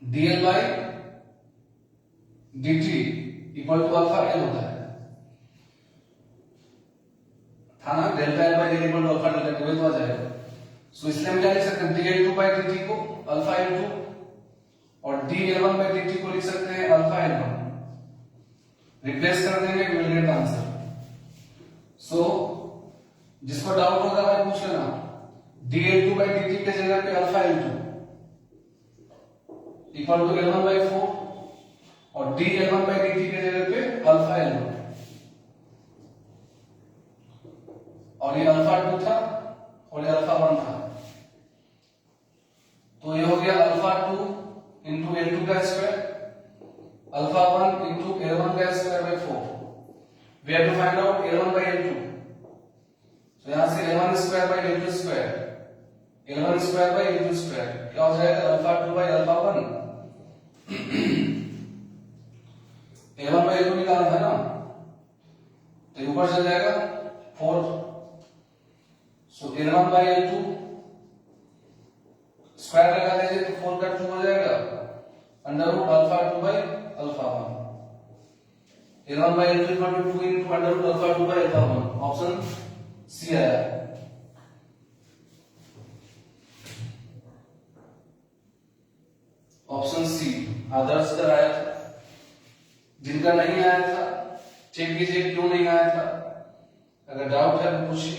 dl by dt equal to alpha L होता है, था ना? Delta L by dt equal to alpha delta L तो आ जाएगा। सो इसलिए हम क्या लिख सकते हैं? dl2 by dt को अल्फा L2 और dl1 by dt को लिख सकते हैं अल्फा L1। रिप्लेस कर देंगे, वी विल गेट आंसर। सो जिसको डाउट होगा भाई पूछ लेना, dl2 by dt के जगह पे alpha L2 equal to L1 by 4 और dl1 by dt के जगह पे अल्फा L1, और ये अल्फा 2 था और ये अल्फा 1 था, तो ये हो गया अल्फा 2 इंटू L2 का स्क्वायर, अल्फा 1 इंटू L1 का square by 4। We have to find out L1 by L2। तो यहां से L1 square by L2 square, L1 square by L2 square क्या हो जाएगा? Alpha 2 by alpha 1। L1 by L2 निकालना है ना, तो ऊपर चल जाएगा 4। सो L1 बाय L2 स्क्वायर लगा दीजिए तो 4 का 2 हो जाएगा, under root alpha 2 by alpha 1। L1 by L2 equal to 2 into under root alpha 2 by alpha 1। Option C आया। ऑप्शन सी आदर्श का आया था। जिनका नहीं आया था चेक कीजिए क्यों नहीं आया था, अगर डाउट है तो पूछिए,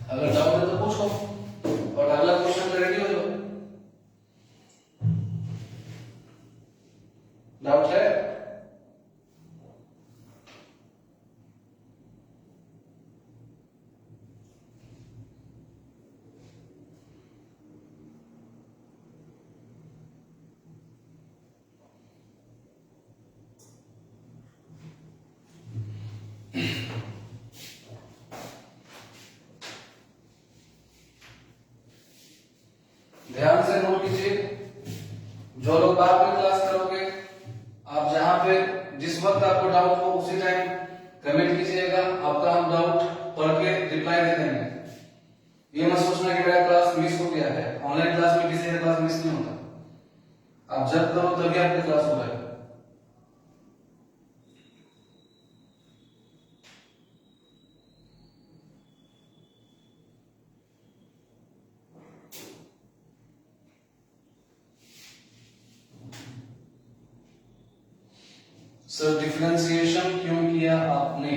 अगर डाउट है तो पूछो और अगला क्वेश्चन रेडी हो जाओ। डाउट है? ध्यान से नोट कीजिए, जो लोग बाद में क्लास करोगे, आप जहां पे जिस वक्त आपको डाउट हो उसी टाइम कमेंट कीजिएगा, आपका हम डाउट पढ़ के रिप्लाई दे देंगे। ये मत सोचना कि मेरा क्लास मिस हो गया है, ऑनलाइन क्लास में किसी का क्लास मिस नहीं होता। आप जब करो तभी आपकी क्लास हो जाएगा। सर डिफरेंशिएशन क्यों किया आपने?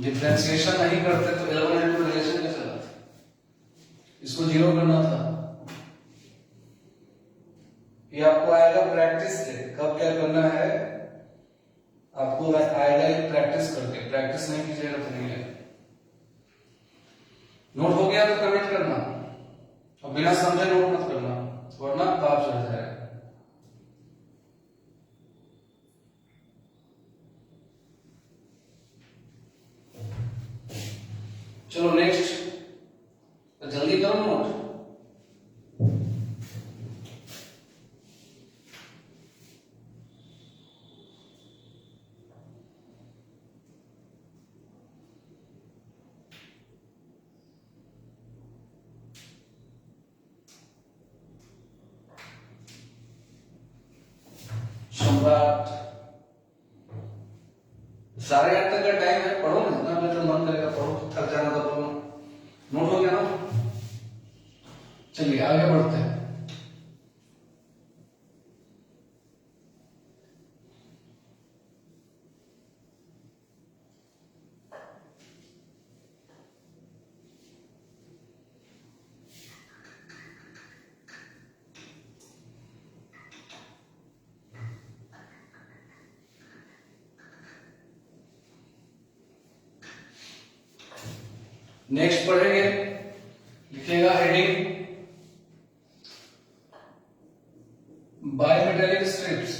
डिफरेंशिएशन नहीं करते तो 11 into रिलेशन कैसे आता? इसको जीरो करना था। ये आपको आएगा प्रैक्टिस से, कब क्या करना है आपको आएगा ये प्रैक्टिस करके। प्रैक्टिस नहीं कीजिएगा तो नहीं आएगा। नोट हो गया तो कमेंट करना, और बिना समझे नोट मत करना, वरना पाप चढ़ जाएगा। चलो नेक्स्ट, तो जल्दी करो नोट। सम्राट, साढ़े 8 तक का टाइम है, पढ़ो ना, जितना भी तो मन करेगा पढ़ो, थक जाना तो पढ़ो। नोट हो गया ना? चलिए आगे बढ़ते हैं। नेक्स्ट पढ़ेंगे, लिखिएगा heading bimetallic strips.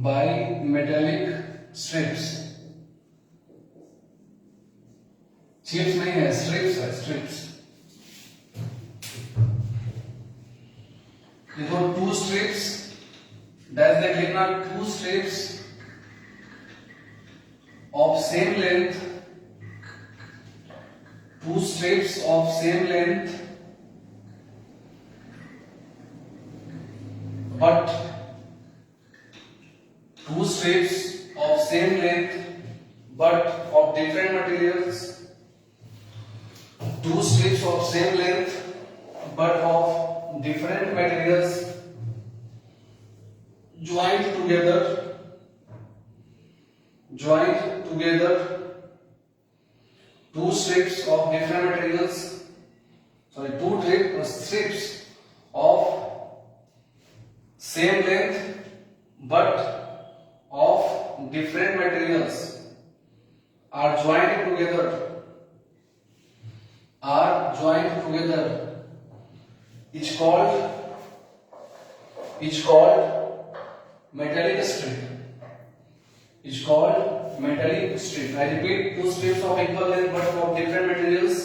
Bimetallic strips, chips नहीं है, स्ट्रिप्स है, स्ट्रिप्स। देखो टू स्ट्रिप्स, डायरेक्ट लिखना, two strips of same length, two strips of same length but two strips of same length but of different materials, two strips of same length but of different materials joined together two strips of different materials, two strips of same length but of different materials are joined together is called metallic strip. Is called metallic strip. I repeat, two strips of equal length but of different materials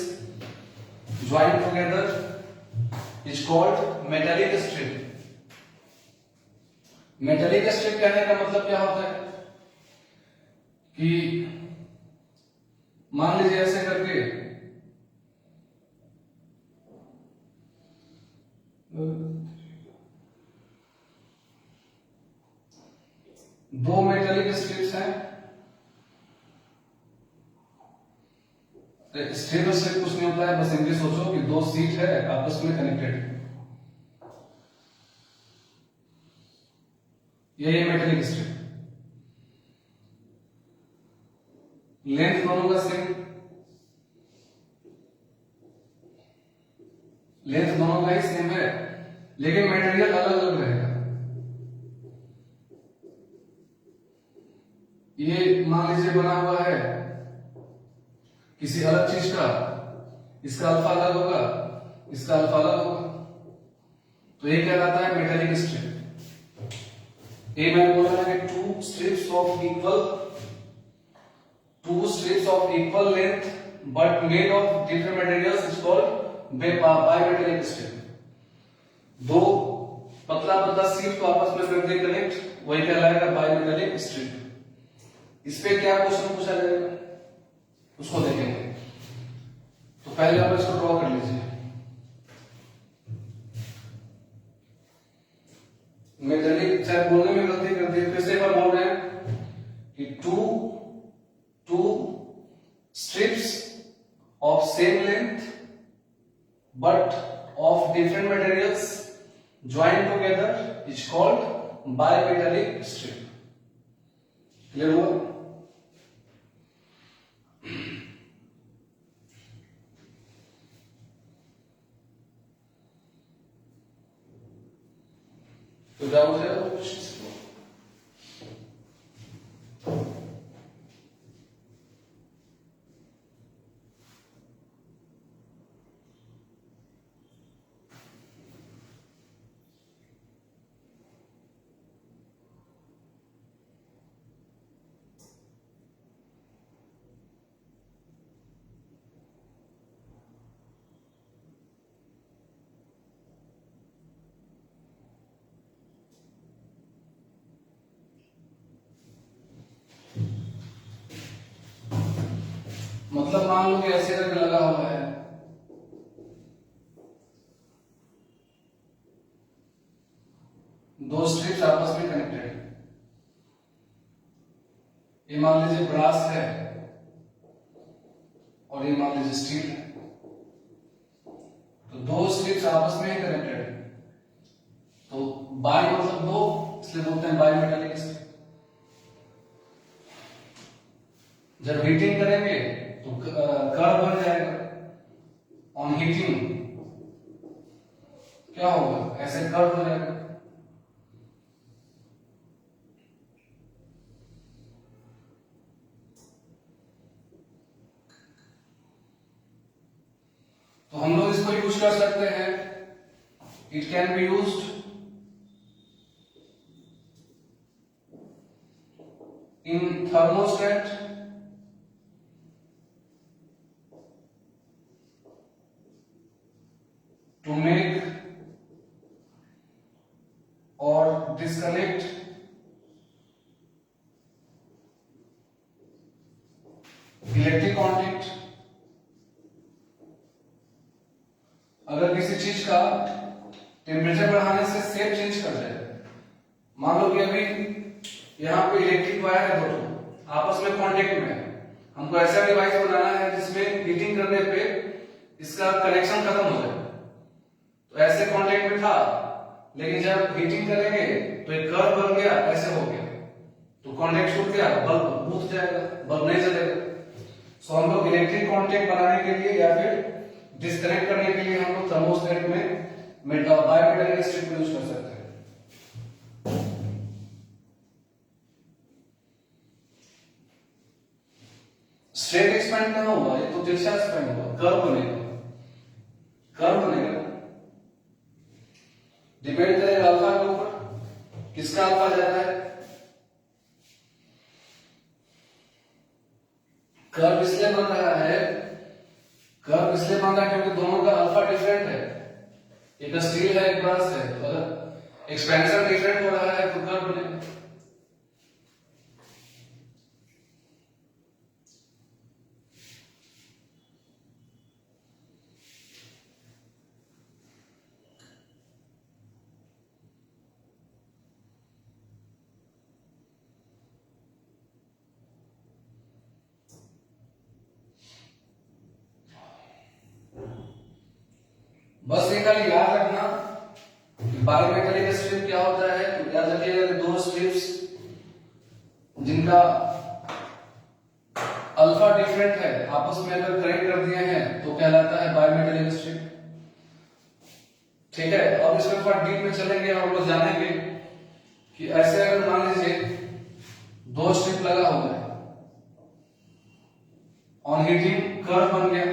joined together is called metallic strip. Metallic strip कहने का मतलब क्या होता है कि मान लीजिए ऐसे करके दो मेटेलिक स्ट्रिप्स हैं, स्ट्रिप से कुछ नहीं होता है, बस इनकी सोचो कि दो सीट है आपस में कनेक्टेड, ये मेटेलिक स्ट्रिप। लेंथ दोनों का सेम, लेंथ दोनों का ही सेम है, लेकिन मटेरियल अलग अलग रहेगा। ये मान लीजिए बना हुआ है किसी अलग चीज का, इसका अल्फा अलग होगा, इसका अल्फा अलग होगा, तो ये कहलाता है मेटेलिक स्ट्रिप। ये मैंने बोला है कि two strips of equal length but made of different materials is called bimetallic strip. दो पतला पतला शीट को आपस में करके कनेक्ट, वही कहलाएगा बाइमेटेलिक स्ट्रिप। इस पे क्या क्वेश्चन पूछा जाएगा उसको देखेंगे। तो पहले आप इसको ड्रॉ कर लीजिए। मेटेलिक, चाहे बोलने में गलती कर दी, फिर से एक बार बोल रहे हैं कि to strips of same length but of different materials joined together is called bimetallic strip. Clear हुआ? तो डाउट है कुछ? मतलब मान लो कि ऐसे करके लगा हुआ है, दो स्ट्रिप्स आपस में कनेक्टेड है। ये मान लीजिए ब्रास है और ये मान लीजिए स्टील है, तो दो स्ट्रिप्स आपस में ही कनेक्टेड है। तो बाई मतलब दो, इसलिए बोलते हैं बाई मेटालिक स्ट्रिप। जब हीटिंग करेंगे तो कर्व बन जाएगा। ऑन हीटिंग क्या होगा, ऐसे कर्व हो जाएगा। तो हम लोग इसको यूज कर सकते हैं। It can be used in thermostat, to make or disconnect electric contact। अगर किसी चीज का टेम्परेचर बढ़ाने से शेप चेंज कर जाए, मान लो कि अभी यहाँ पे इलेक्ट्रिक वायर है, दो आपस में कांटेक्ट में है, हमको ऐसा डिवाइस बनाना है जिसमें हीटिंग करने पे इसका कनेक्शन खत्म हो जाए। तो ऐसे कांटेक्ट में था, लेकिन जब हीटिंग करेंगे तो एक कर्व बन गया, ऐसे हो गया, तो कांटेक्ट छूट गया, बल्ब बुझ जाएगा, बल्ब नहीं जलेगा। सो हम लोग इलेक्ट्रिक कांटेक्ट बनाने के लिए या फिर डिस्कनेक्ट करने के लिए हम लोग थर्मोस्टेट में बाइमेटालिक स्ट्रिप यूज कर सकते हैं। स्ट्रेट एक्सपेंड कहां हुआ, ये तो तिरछा एक्सपेंड हुआ, कर्व बनेगा, कर्व बनेगा। डिपेंड करेगा अल्फा के ऊपर, किसका अल्फा ज्यादा है। कर्व इसलिए बन रहा है, कर्व इसलिए बन रहा है क्योंकि दोनों का अल्फा डिफरेंट है। एक स्टील है, एक ब्रास है, तो अगर एक्सपेंशन डिफरेंट हो रहा है तो कर्व बनेगा। बस ये खाली याद रखना बाइमेटालिक स्ट्रिप क्या होता है। तो याद रखिएगा दो स्ट्रिप्स जिनका अल्फा डिफरेंट है आपस में अगर कनेक्ट कर दिए हैं तो कहलाता है बाइमेटालिक स्ट्रिप। ठीक है, अब इसमें थोड़ा डीप में चलेंगे और हम लोग जानेंगे कि ऐसे अगर मान लीजिए दो स्ट्रिप लगा हुआ है, लॉन्गिट्यूड कर्व बन गया,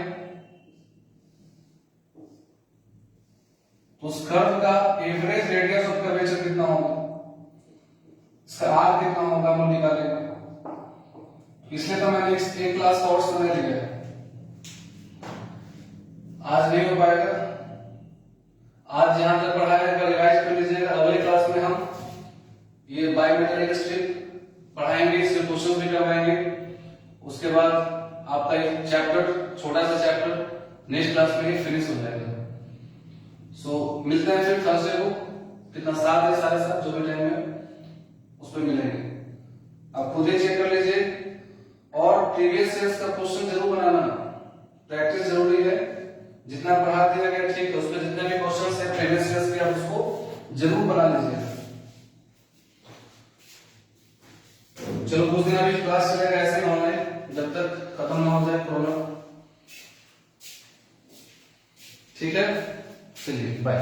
तो उस कर्व का एवरेज रेडियस ऑफ कर्वेचर कितना होगा, इसका आर कितना होगा हम निकालेंगे। इसलिए तो मैंने एक क्लास का और समय लिया है, आज नहीं हो पाएगा। आज जहां तक पढ़ाया है रिवाइज कर लीजिएगा, अगले क्लास में हम ये बायोमेटेरिक स्ट्रिप पढ़ाएंगे, इससे क्वेश्चन भी करवाएंगे। उसके बाद आपका एक चैप्टर, छोटा सा चैप्टर नेक्स्ट क्लास में ही फिनिश हो जाएगा। सो मिलते हैं फिर थर्सडे को, कितना 7 या 7:30 जो भी टाइम है उस पर मिलेंगे। आप खुद ही चेक कर लीजिए और प्रीवियस ईयर्स का क्वेश्चन जरूर बनाना, प्रैक्टिस जरूरी है। जितना पढ़ा दिया गया ठीक है, उसमें जितने भी क्वेश्चन है प्रीवियस ईयर्स के, आप उसको जरूर बना लीजिए। चलो कुछ दिन अभी क्लास चलेगा ऐसे ऑनलाइन, जब तक खत्म ना हो जाए प्रॉब्लम। ठीक है, चलिए बाय।